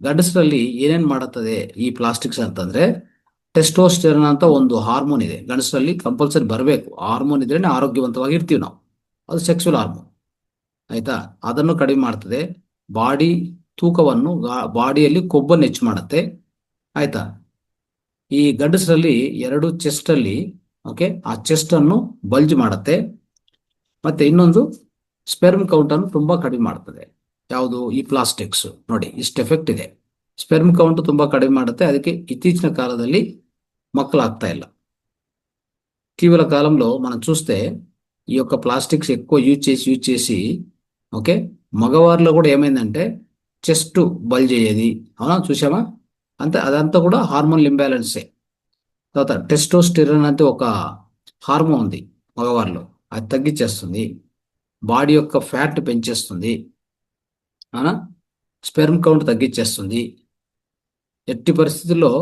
ಗಂಡಸರಲ್ಲಿ ಏನೇನ್ ಮಾಡುತ್ತದೆ ಈ plastics ಅಂತಂದ್ರೆ, testosterone ಅಂತ ಒಂದು hormone ಇದೆ ಗಂಡಸರಲ್ಲಿ, compulsory ಬರಬೇಕು. ಹಾರ್ಮೋನ್ ಇದ್ರೇನೆ ಆರೋಗ್ಯವಂತವಾಗಿ ಇರ್ತೀವಿ ನಾವು. ಅದು ಸೆಕ್ಸುವಲ್ ಹಾರ್ಮೋನ್. ಆಯ್ತಾ? ಅದನ್ನು ಕಡಿಮೆ ಮಾಡ್ತದೆ. ಬಾಡಿ ತೂಕವನ್ನು, ಬಾಡಿಯಲ್ಲಿ ಕೊಬ್ಬನ್ನು ಹೆಚ್ಚು ಮಾಡುತ್ತೆ. ಆಯ್ತಾ? ಈ ಗಂಡಸರಲ್ಲಿ ಎರಡು ಚೆಸ್ಟ್ ಅಲ್ಲಿ, ಓಕೆ, ಆ ಚೆಸ್ಟ್ ಅನ್ನು ಬಲ್ಜ್ ಮಾಡುತ್ತೆ. ಮತ್ತೆ ಇನ್ನೊಂದು ಸ್ಪೆರ್ಮ್ ಕೌಂಟ್ ಅನ್ನು ತುಂಬಾ ಕಡಿಮೆ ಮಾಡ್ತದೆ. ಯಾವುದು? ಈ ಪ್ಲಾಸ್ಟಿಕ್ಸ್. ನೋಡಿ, ಇಷ್ಟು ಎಫೆಕ್ಟ್ ಇದೆ. ಸ್ಪೆರ್ಮ್ ಕೌಂಟ್ ತುಂಬಾ ಕಡಿಮೆ ಮಾಡುತ್ತೆ. ಅದಕ್ಕೆ ఇటీచిన కాలంలో మక్కలాಗ್తా ಇಲ್ಲ. ఇటీవల కాలంలో మనం చూస్తే ఈ యొక్క ప్లాస్టిక్స్ ఎక్కువ యూజ్ చేసి ఓకే, మగవారిలో కూడా ఏమైందంటే చెస్ట్ బల్జ్ అయ్యేది. అవునా, చూసామా? అదంతా కూడా హార్మోన్ ఇంబ్యాలెన్సే. తర్వాత టెస్టోస్టెరాన్ అంటే ఒక హార్మోన్ ఉంది మగవారిలో, అది తగ్గించేస్తుంది. బాడీ యొక్క ఫ్యాట్ పెంచేస్తుంది. అవునా? స్పెర్మ్ కౌంట్ తగ్గించేస్తుంది. ఎట్టి పరిస్థితుల్లో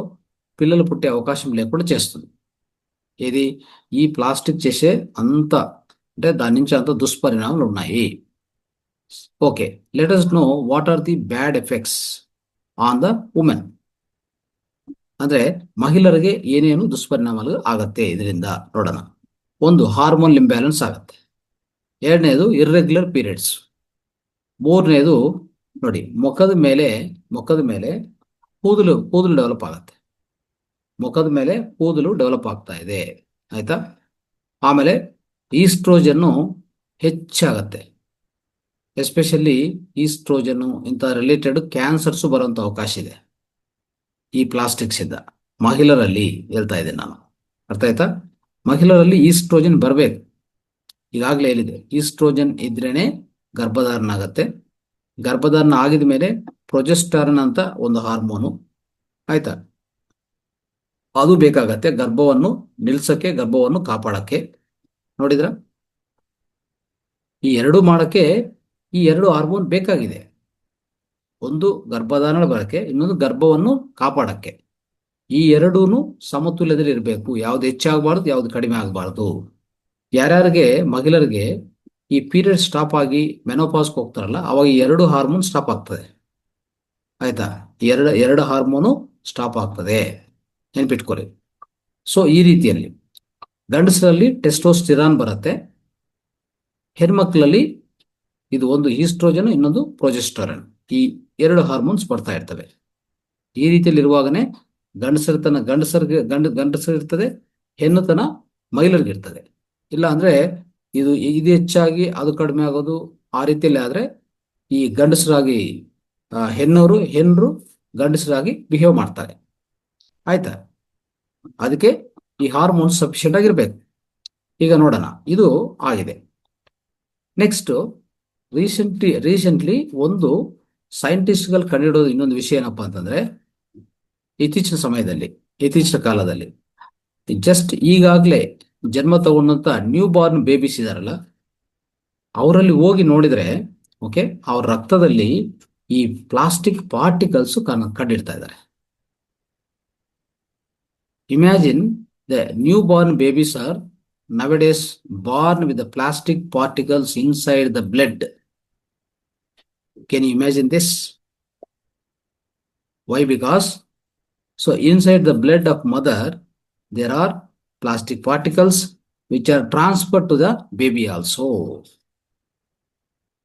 పిల్లలు పుట్టే అవకాశం లేకుండా చేస్తుంది. ఏది? ఈ ప్లాస్టిక్ చేసే అంత, అంటే దాని నుంచి అంత దుష్పరిణామాలు ఉన్నాయి. Okay, let us know what are the bad effects on the women. ಅಂದ್ರೆ ಮಹಿಳೆಯರಿಗೆ ಏನೇನು ದುಷ್ಪರಿಣಾಮಗಳು ಆಗತ್ತೆ ಇದರಿಂದ ನೋಡೋಣ. ಒಂದು, ಹಾರ್ಮೋನ್ ಇಂಬ್ಯಾಲೆನ್ಸ್ ಆಗತ್ತೆ. ಎರಡನೇದು, ಇರ್ರೆಗ್ಯುಲರ್ ಪೀರಿಯಡ್ಸ್. ಮೂರನೇದು, ನೋಡಿ, ಮುಖದ ಮೇಲೆ ಕೂದಲು ಡೆವಲಪ್ ಆಗುತ್ತೆ. ಮುಖದ ಮೇಲೆ ಕೂದಲು ಡೆವಲಪ್ ಆಗ್ತಾ ಇದೆ. ಆಯ್ತಾ? ಆಮೇಲೆ ಈಸ್ಟ್ರೋಜನ್ನು ಹೆಚ್ಚಾಗತ್ತೆ. ಎಸ್ಪೆಷಲಿ ಈಸ್ಟ್ರೋಜನ್ನು ಇಂಥ ರಿಲೇಟೆಡ್ ಕ್ಯಾನ್ಸರ್ಸ್ ಬರುವಂತ ಅವಕಾಶ ಇದೆ ಈ ಪ್ಲಾಸ್ಟಿಕ್ಸ್ ಇಂದ. ಮಹಿಳೆಯರಲ್ಲಿ ಹೇಳ್ತಾ ಇದ್ದೇನೆ ನಾನು, ಅರ್ಥ ಆಯ್ತಾ? ಮಹಿಳೆಯರಲ್ಲಿ ಈಸ್ಟ್ರೋಜನ್ ಬರಬೇಕು. ಈಗಾಗಲೇ ಹೇಳಿದೆ, ಈಸ್ಟ್ರೋಜನ್ ಇದ್ರೇನೆ ಗರ್ಭಧಾರಣ ಆಗತ್ತೆ. ಗರ್ಭಧಾರಣ ಆಗಿದ ಮೇಲೆ ಪ್ರೊಜೆಸ್ಟರಾನ್ ಅಂತ ಒಂದು ಹಾರ್ಮೋನು, ಆಯ್ತಾ, ಅದು ಬೇಕಾಗತ್ತೆ ಗರ್ಭವನ್ನು ನಿಲ್ಸಕ್ಕೆ, ಗರ್ಭವನ್ನು ಕಾಪಾಡಕ್ಕೆ. ನೋಡಿದ್ರ? ಈ ಎರಡು ಮಾಡಕ್ಕೆ ಈ ಎರಡು ಹಾರ್ಮೋನ್ ಬೇಕಾಗಿದೆ. ಒಂದು ಗರ್ಭಧಾರಣ ಬರಕ್ಕೆ, ಇನ್ನೊಂದು ಗರ್ಭವನ್ನು ಕಾಪಾಡಕ್ಕೆ. ಈ ಎರಡೂನು ಸಮತುಲ್ಯದಲ್ಲಿ ಇರಬೇಕು. ಯಾವ್ದು ಹೆಚ್ಚಾಗಬಾರ್ದು, ಯಾವ್ದು ಕಡಿಮೆ ಆಗಬಾರ್ದು. ಯಾರ್ಯಾರಿಗೆ, ಮಹಿಳೆಯರಿಗೆ ಈ ಪೀರಿಯಡ್ ಸ್ಟಾಪ್ ಆಗಿ ಮೆನೋಪಾಸ್ಗೆ ಹೋಗ್ತಾರಲ್ಲ, ಅವಾಗ ಈ ಎರಡು ಹಾರ್ಮೋನ್ ಸ್ಟಾಪ್ ಆಗ್ತದೆ. ಆಯ್ತಾ? ಎರಡು ಹಾರ್ಮೋನು ಸ್ಟಾಪ್ ಆಗ್ತದೆ, ನೆನ್ಪಿಟ್ಕೊಳ್ಳಿ. ಸೊ ಈ ರೀತಿಯಲ್ಲಿ ಗಂಡಸರಲ್ಲಿ ಟೆಸ್ಟೋಸ್ಟಿರಾನ್ ಬರುತ್ತೆ, ಹೆಣ್ಮಕ್ಳಲ್ಲಿ ಇದು ಒಂದು ಈಸ್ಟ್ರೋಜನ್, ಇನ್ನೊಂದು ಪ್ರೊಜೆಸ್ಟರಾನ್. ಈ ಎರಡು ಹಾರ್ಮೋನ್ಸ್ ಬರ್ತಾ ಇರ್ತವೆ. ಈ ರೀತಿಯಲ್ಲಿ ಇರುವಾಗನೇ ಗಂಡಸರಿತನ ಗಂಡಸರಿರ್ತದೆ, ಹೆಣ್ಣುತನ ಮಹಿಳೆಯರಿಗಿರ್ತದೆ. ಇಲ್ಲ ಅಂದ್ರೆ ಇದು ಹೆಚ್ಚಾಗಿ ಅದು ಕಡಿಮೆ ಆಗೋದು, ಆ ರೀತಿಯಲ್ಲಿ ಆದ್ರೆ ಈ ಗಂಡಸರಾಗಿ ಹೆಣ್ಣರು ಗಂಡಸರಾಗಿ ಬಿಹೇವ್ ಮಾಡ್ತಾರೆ. ಆಯ್ತಾ? ಅದಕ್ಕೆ ಈ ಹಾರ್ಮೋನ್ಸ್ ಸಫಿಷಿಯಂಟ್ ಆಗಿರ್ಬೇಕು. ಈಗ ನೋಡೋಣ, ಇದು ಆಗಿದೆ. ನೆಕ್ಸ್ಟ್, ರೀಸೆಂಟ್ಲಿ ಒಂದು ಸೈಂಟಿಸ್ಟ್ಗಳು ಕಂಡುಹಿಡಿಯೋದು ಇನ್ನೊಂದು ವಿಷಯ ಏನಪ್ಪಾ ಅಂತಂದ್ರೆ, ಇತ್ತೀಚಿನ ಕಾಲದಲ್ಲಿ ಜಸ್ಟ್ ಈಗಾಗಲೇ ಜನ್ಮ ತಗೊಂಡಂತ ನ್ಯೂ ಬಾರ್ನ್ ಬೇಬೀಸ್ ಇದಾರಲ್ಲ, ಅವರಲ್ಲಿ ಹೋಗಿ ನೋಡಿದ್ರೆ, ಓಕೆ, ಅವ್ರ ರಕ್ತದಲ್ಲಿ ಈ ಪ್ಲಾಸ್ಟಿಕ್ ಪಾರ್ಟಿಕಲ್ಸ್ ಕಂಡಿಡ್ತಾ ಇದ್ದಾರೆ. Imagine the new born babies are nowadays born with the plastic particles inside the blood. Can you imagine this? Why? Because so inside the blood of mother there are plastic particles which are transferred to the baby also.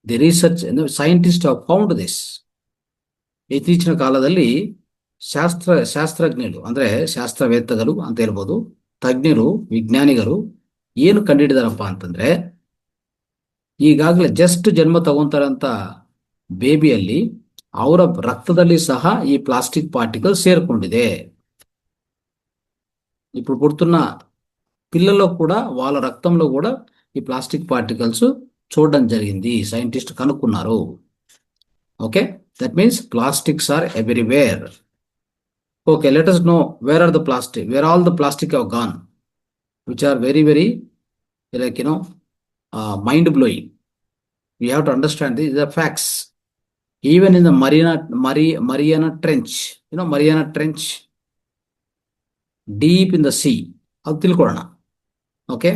The research and the scientists have found this. ಇತ್ತೀಚಿನ ಕಾಲದಲ್ಲಿ ಶಾಸ್ತ್ರಜ್ಞರು, ಅಂದ್ರೆ ಶಾಸ್ತ್ರವೇತ್ತಗಳು ಅಂತ ಹೇಳ್ಬೋದು, ತಜ್ಞರು, ವಿಜ್ಞಾನಿಗಳು ಏನು ಕಂಡುಹಿಡಿದಾರಪ್ಪ ಅಂತಂದ್ರೆ, ಈಗಾಗಲೇ ಜಸ್ಟ್ ಜನ್ಮ ತಗೊಂತಾರಂತ ಬೇಬಿಯಲ್ಲಿ ಅವರ ರಕ್ತದಲ್ಲಿ ಸಹ ಈ ಪ್ಲಾಸ್ಟಿಕ್ ಪಾರ್ಟಿಕಲ್ ಸೇರ್ಕೊಂಡಿದೆ. ఇప్పుడు పుడుతున్న పిల్లల్లో కూడా వాళ్ళ రక్తంలో కూడా ఈ ప్లాస్టిక్ పార్టికల్స్ చూడడం జరిగింది, సైంటిస్ట్ కనుక్కున్నారు. Okay, that means plastics are everywhere. Okay, let us know where are the plastic, where all the plastic have gone, which are very very like mind blowing. We have to understand these are facts. Even in the Mariana Trench, Mariana Trench, deep in the sea, ಅದು ತಿಳ್ಕೊಳ್ಳೋಣ. Okay,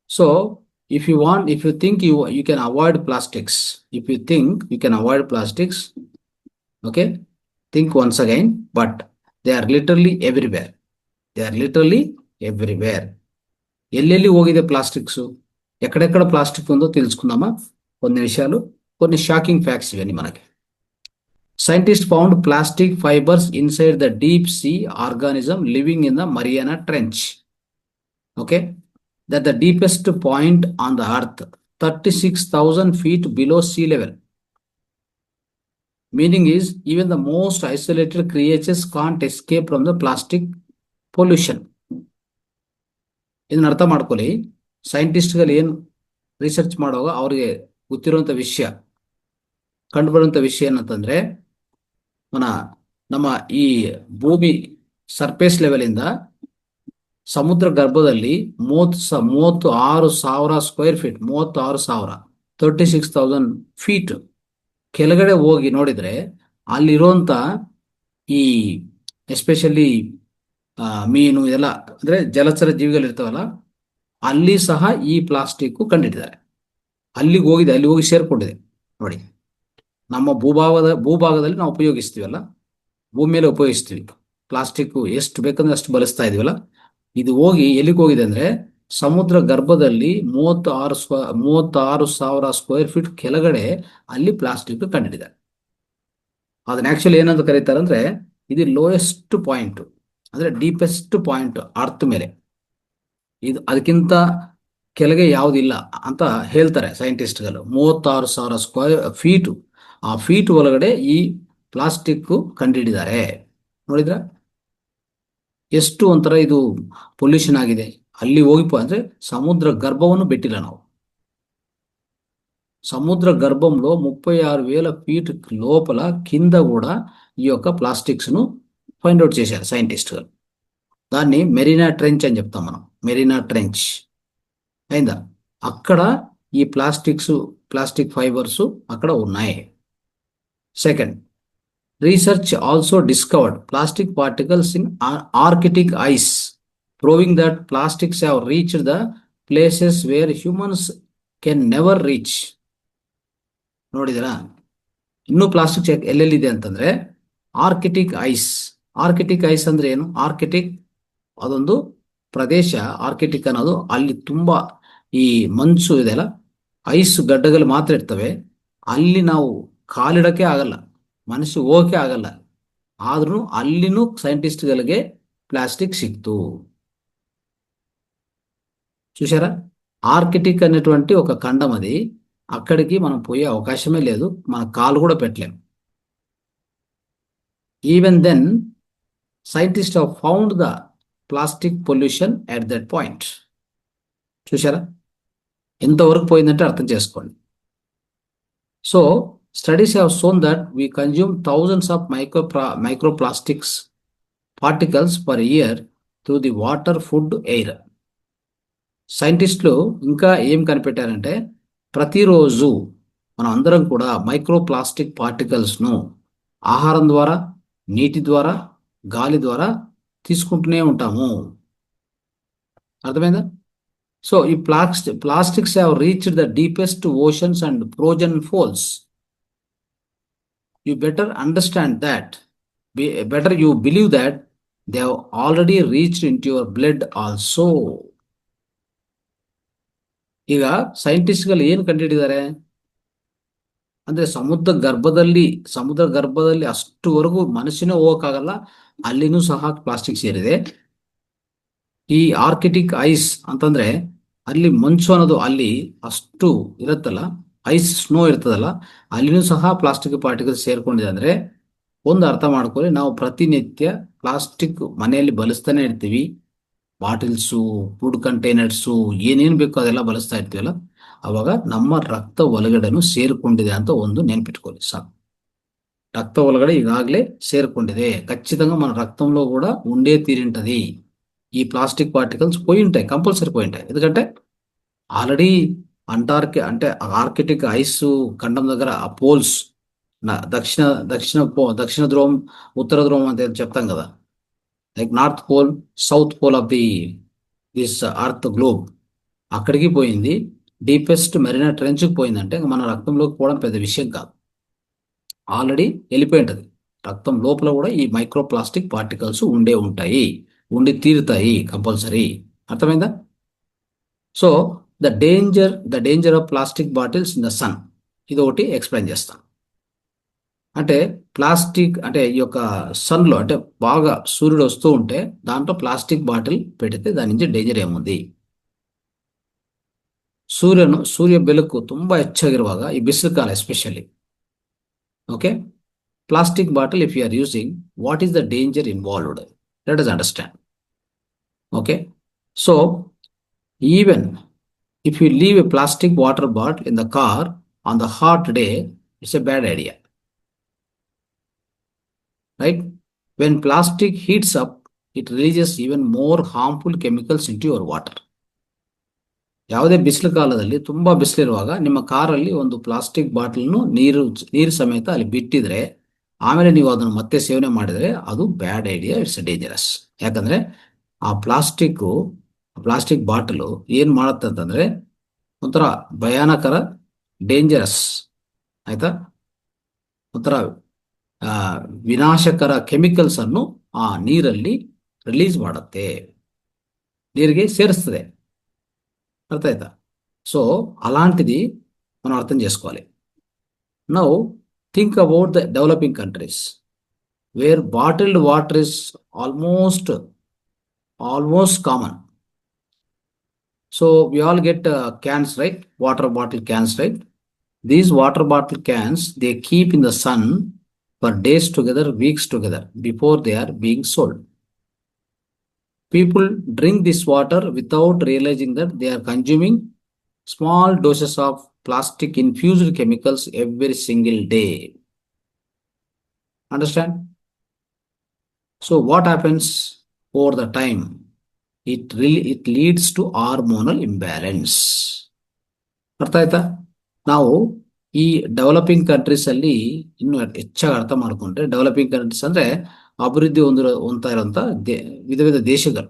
so if you think you can avoid plastics, if you think you can avoid plastics, okay, think once again. But they are literally everywhere. They are literally everywhere. ಎಲ್ಲೆಲ್ಲಿ ಹೋಗಿದೆ plastics, ఎక్కడెక్కడ plastic ఉందో తెలుసుకుందామా? కొన్ని విషయాలు, కొన్ని shocking facts ఇవన్నీ మనకి. Scientists found plastic fibers inside the deep sea organism living in the Mariana Trench. Okay, that the deepest point on the earth, 36,000 feet below sea level. Meaning is, even the most isolated creatures can't escape from the plastic pollution. ಇದನ್ನ ಅರ್ಥ ಮಾಡ್ಕೊಳ್ಳಿ. ಸೈಂಟಿಸ್ಟ್ಗಳು ಏನು research ಮಾಡುವಾಗ ಅವ್ರಿಗೆ ಗೊತ್ತಿರುವಂಥ ವಿಷಯ, ಕಂಡುಬರುವಂಥ ವಿಷಯ ಏನಂತಂದ್ರೆ, ನಮ್ಮ ಈ ಭೂಮಿ ಸರ್ಫೇಸ್ ಲೆವೆಲಿಂದ ಸಮುದ್ರ ಗರ್ಭದಲ್ಲಿ 36,000 ಸ್ಕ್ವೇರ್ ಫೀಟ್, 36,000, 36,000 ಫೀಟ್ ಕೆಳಗಡೆ ಹೋಗಿ ನೋಡಿದ್ರೆ ಅಲ್ಲಿರುವಂತ ಈ ಎಸ್ಪೆಷಲಿ ಮೀನು ಇದೆಲ್ಲ ಅಂದ್ರೆ ಜಲಚರ ಜೀವಿಗಳು ಇರ್ತಾವಲ್ಲ, ಅಲ್ಲಿ ಸಹ ಈ ಪ್ಲಾಸ್ಟಿಕ್ ಕಂಡಿಟ್ಟಿದ್ದಾರೆ. ಅಲ್ಲಿಗೆ ಹೋಗಿದೆ, ಅಲ್ಲಿ ಹೋಗಿ ಸೇರ್ಕೊಂಡಿದೆ. ನೋಡಿ, ನಮ್ಮ ಭೂಭಾಗದಲ್ಲಿ ನಾವು ಉಪಯೋಗಿಸ್ತೀವಲ್ಲ, ಭೂಮಿ ಮೇಲೆ ಉಪಯೋಗಿಸ್ತೀವಿ ಪ್ಲಾಸ್ಟಿಕ್, ಎಷ್ಟು ಬೇಕಂದ್ರೆ ಅಷ್ಟು ಬಳಸ್ತಾ ಇದೀವಲ್ಲ. ಇದು ಹೋಗಿ ಎಲ್ಲಿಗೆ ಹೋಗಿದೆ ಅಂದ್ರೆ ಸಮುದ್ರ ಗರ್ಭದಲ್ಲಿ 36,000 ಸ್ಕ್ವೇರ್ ಫೀಟ್ ಕೆಳಗಡೆ ಅಲ್ಲಿ ಪ್ಲಾಸ್ಟಿಕ್ ಕಂಡಿದೆ. ಅದನ್ನ ಆಕ್ಚುಲಿ ಏನಂತ ಕರೀತಾರೆ ಅಂದ್ರೆ, ಇದು ಲೋಯೆಸ್ಟ್ ಪಾಯಿಂಟ್, ಅಂದ್ರೆ ಡೀಪೆಸ್ಟ್ ಪಾಯಿಂಟ್ ಅರ್ತ್ ಮೇಲೆ. ಇದು ಅದಕ್ಕಿಂತ ಕೆಳಗೆ ಯಾವುದಿಲ್ಲ ಅಂತ ಹೇಳ್ತಾರೆ ಸೈಂಟಿಸ್ಟ್ಗಳು. 36,000 ಸ್ಕ್ವೇರ್ ಫೀಟ್, ಆ ಫೀಟ್ ಒಳಗಡೆ ಈ ಪ್ಲಾಸ್ಟಿಕ್ ಕಂಡುಹಿಡಿದ್ದಾರೆ. ನೋಡಿದ್ರ ಎಷ್ಟು ಒಂಥರ ಇದು ಪೊಲ್ಯೂಷನ್ ಆಗಿದೆ. ಅಲ್ಲಿ ಹೋಗಿ ಅಂದ್ರೆ ಸಮುದ್ರ ಗರ್ಭವನ್ನು ಬಿಟ್ಟಿಲ್ಲ ನಾವು. సముద్ర గర్భంలో 36,000 ఫీట్ లోపల కింద కూడా ఈ యొక్క ప్లాస్టిక్స్ ను ఫైండ్ అవుట్ చేశారు సైంటిస్టులు. దాన్ని మెరీనా ట్రెంచ్ అని చెప్తాం మనం, మెరీనా ట్రెంచ్ అయిందా. అక్కడ ఈ ప్లాస్టిక్ ఫైబర్స్ అక్కడ ఉన్నాయి. Second, research also discovered plastic particles in Arctic ice, proving that plastics have reached the places where humans can never reach. ನೋಡಿದಿರಾ, ಇನ್ನೂ ಪ್ಲಾಸ್ಟಿಕ್ ಎಲ್ಲೆಲ್ಲಿದೆ ಅಂತಂದ್ರೆ ಆರ್ಕಿಟಿಕ್ ಐಸ್. ಆರ್ಕಿಟಿಕ್ ಐಸ್ ಅಂದ್ರೆ ಏನು? ಆರ್ಕಿಟಿಕ್ ಅದೊಂದು ಪ್ರದೇಶ. ಆರ್ಕಿಟಿಕ್ ಅನ್ನೋದು ಅಲ್ಲಿ ತುಂಬಾ ಈ ಮಂಚು ಇದೆಲ್ಲ, ಐಸ್ ಗಡ್ಡಗಳು ಮಾತ್ರ ಇರ್ತವೆ. ಅಲ್ಲಿ ನಾವು ಕಾಲಿಡಕ್ಕೆ ಆಗಲ್ಲ, ಮನುಷ್ಯ ಹೋಗಕ್ಕೆ ಆಗಲ್ಲ. ಆದ್ರೂ ಅಲ್ಲಿನೂ ಸೈಂಟಿಸ್ಟ್ಗಳಿಗೆ ప్లాస్టిక్ సిక్తు. చూసారా, ఆర్కిటిక్ అనేటువంటి ఒక ఖండం అది. అక్కడికి మనం పోయే అవకాశమే లేదు, మన కాలు కూడా పెట్టలేం. Even then scientist have found the plastic pollution at that point. చూసారా ఎంతవరకు పోయిందంటే అర్థం చేసుకోండి. So studies have shown that we consume thousands of microplastics particles per year through the water, food, air. సైంటిస్టులు ఇంకా ఏం కనిపెట్టారంటే, ప్రతిరోజు మనం అందరం కూడా మైక్రోప్లాస్టిక్ పార్టికల్స్ను ఆహారం ద్వారా, నీటి ద్వారా, గాలి ద్వారా తీసుకుంటూనే ఉంటాము. అర్థమైందా? సో ఈ plastics have reached the deepest oceans and frozen poles. You better understand that, better you believe that they have already reached in to your blood also. ಈಗ ಸೈಂಟಿಸ್ಟ್ಗಳು ಏನು ಕಂಡುಹಿಡಿದಾರೆ ಅಂದ್ರೆ, ಸಮುದ್ರ ಗರ್ಭದಲ್ಲಿ ಅಷ್ಟುವರೆಗೂ ಮನುಷ್ಯನೇ ಹೋಗಕ್ಕಾಗಲ್ಲ, ಅಲ್ಲಿನೂ ಸಹ ಪ್ಲಾಸ್ಟಿಕ್ ಸೇರಿದೆ. ಈ ಆರ್ಕಿಟಿಕ್ ಐಸ್ ಅಂತಂದ್ರೆ ಅಲ್ಲಿ ಮಂಚು ಅನ್ನೋದು ಅಲ್ಲಿ ಅಷ್ಟು ಇರುತ್ತಲ್ಲ, ಐಸ್ ಸ್ನೋ ಇರ್ತದಲ್ಲ, ಅಲ್ಲಿನೂ ಸಹ ಪ್ಲಾಸ್ಟಿಕ್ ಪಾರ್ಟಿಕಲ್ಸ್ ಸೇರ್ಕೊಂಡಿದೆ. ಅಂದ್ರೆ ಒಂದು ಅರ್ಥ ಮಾಡ್ಕೊಳ್ಳಿ, ನಾವು ಪ್ರತಿನಿತ್ಯ ಪ್ಲಾಸ್ಟಿಕ್ ಮನೆಯಲ್ಲಿ ಬಳಸ್ತಾನೆ ಇರ್ತೀವಿ. ಬಾಟಲ್ಸು, ಫುಡ್ ಕಂಟೈನರ್ಸು, ಏನೇನು ಬೇಕೋ ಅದೆಲ್ಲ ಬಳಸ್ತಾ ಇರ್ತೀವಲ್ಲ, ಅವಾಗ ನಮ್ಮ ರಕ್ತ ಒಳಗಡೆನು ಸೇರಿಕೊಂಡಿದೆ ಅಂತ ಒಂದು ನೆನ್ಪಿಟ್ಕೊಳ್ಳಿ ಸಾಕು. రక్త ఒలగడ ఈగాగలే చేరుకుంటది. ఖచ్చితంగా మన రక్తంలో కూడా ఉండే తీరింటది. ఈ ప్లాస్టిక్ పార్టికల్స్ పోయి ఉంటాయి, కంపల్సరీ పోయి ఉంటాయి. ఎందుకంటే ఆల్రెడీ అంటే ఆర్కిటిక్ ఐస్ ఖండం దగ్గర ఆ పోల్స్, దక్షిణ దక్షిణ ధ్రువం, ఉత్తర ధ్రువం అంటే చెప్తాం కదా, like north pole, south pole of this earth globe, అక్కడికి పోయింది. డీపెస్ట్ మెరీనా ట్రెంచ్కి పోయిందంటే మన రక్తంలోకి పోవడం పెద్ద విషయం కాదు, ఆల్రెడీ వెళ్ళిపోయి ఉంటుంది. రక్తం లోపల కూడా ఈ మైక్రో ప్లాస్టిక్ పార్టికల్స్ ఉంటాయి, ఉండి తీరుతాయి కంపల్సరీ. అర్థమైందా? So the danger of plastic bottles in the sun, ఇది ఒకటి ఎక్స్ప్లెయిన్ చేస్తాను. అంటే ప్లాస్టిక్ అంటే ఈ యొక్క సన్లో అంటే బాగా సూర్యుడు వస్తూ ఉంటే దాంట్లో ప్లాస్టిక్ బాటిల్ పెడితే దాని నుంచి డేంజర్ ఏముంది? ಸೂರ್ಯ ಬೆಳಕು ತುಂಬಾ ಹೆಚ್ಚಾಗಿರುವಾಗ, ಈ ಬಿಸಿಲು ಕಾಲ especially, okay, plastic bottle if you are using, what is the danger involved? Let us understand. Okay, so even if you leave a plastic water bottle in the car on the hot day, it's a bad idea, right? When plastic heats up, it releases even more harmful chemicals into your water. ಯಾವುದೇ ಬಿಸಿಲು ಕಾಲದಲ್ಲಿ ತುಂಬಾ ಬಿಸಿಲಿರುವಾಗ ನಿಮ್ಮ ಕಾರಲ್ಲಿ ಒಂದು plastic ಬಾಟಲ್ನು ನೀರು ಸಮೇತ ಅಲ್ಲಿ ಬಿಟ್ಟಿದ್ರೆ, ಆಮೇಲೆ ನೀವು ಅದನ್ನು ಮತ್ತೆ ಸೇವನೆ ಮಾಡಿದರೆ ಅದು ಬ್ಯಾಡ್ ಐಡಿಯಾ, ಇಟ್ಸ್ ಡೇಂಜರಸ್. ಯಾಕಂದ್ರೆ ಆ ಪ್ಲಾಸ್ಟಿಕ್ ಬಾಟಲು ಏನ್ ಮಾಡುತ್ತೆ ಅಂತಂದ್ರೆ ಒಂಥರ ಭಯಾನಕರ, ಡೇಂಜರಸ್, ಆಯ್ತಾ, ಒಂಥರ ವಿನಾಶಕರ ಕೆಮಿಕಲ್ಸ್ ಅನ್ನು ಆ ನೀರಲ್ಲಿ ರಿಲೀಸ್ ಮಾಡುತ್ತೆ, ನೀರಿಗೆ ಸೇರಿಸ್ತದೆ. అర్థం అవుతా? సో అలాంటిది మనం అర్థం చేసుకోవాలి. Now think about the developing countries where bottled water is almost common. So we all get cans, right? Water bottle cans, right? These water bottle cans, they keep in the sun for days together, weeks together before they are being sold. People drink this water without realizing that they are consuming small doses of plastic infused chemicals every single day. Understand? So what happens over the time? It leads to hormonal imbalance. ಅರ್ಥ ಆಯ್ತಾ? ನಾವು ಈ developing countries ಅಲ್ಲಿ ಇನ್ನು ಹೆಚ್ಚಾಗಿ ಅರ್ಥ ಮಾಡ್ಕೊಂಡ್ರೆ, developing countries ಅಂದ್ರೆ ಅಭಿವೃದ್ಧಿ ಹೊಂದ್ತಾ ಇರುವಂತ ವಿಧ ವಿಧ ದೇಶಗಳು,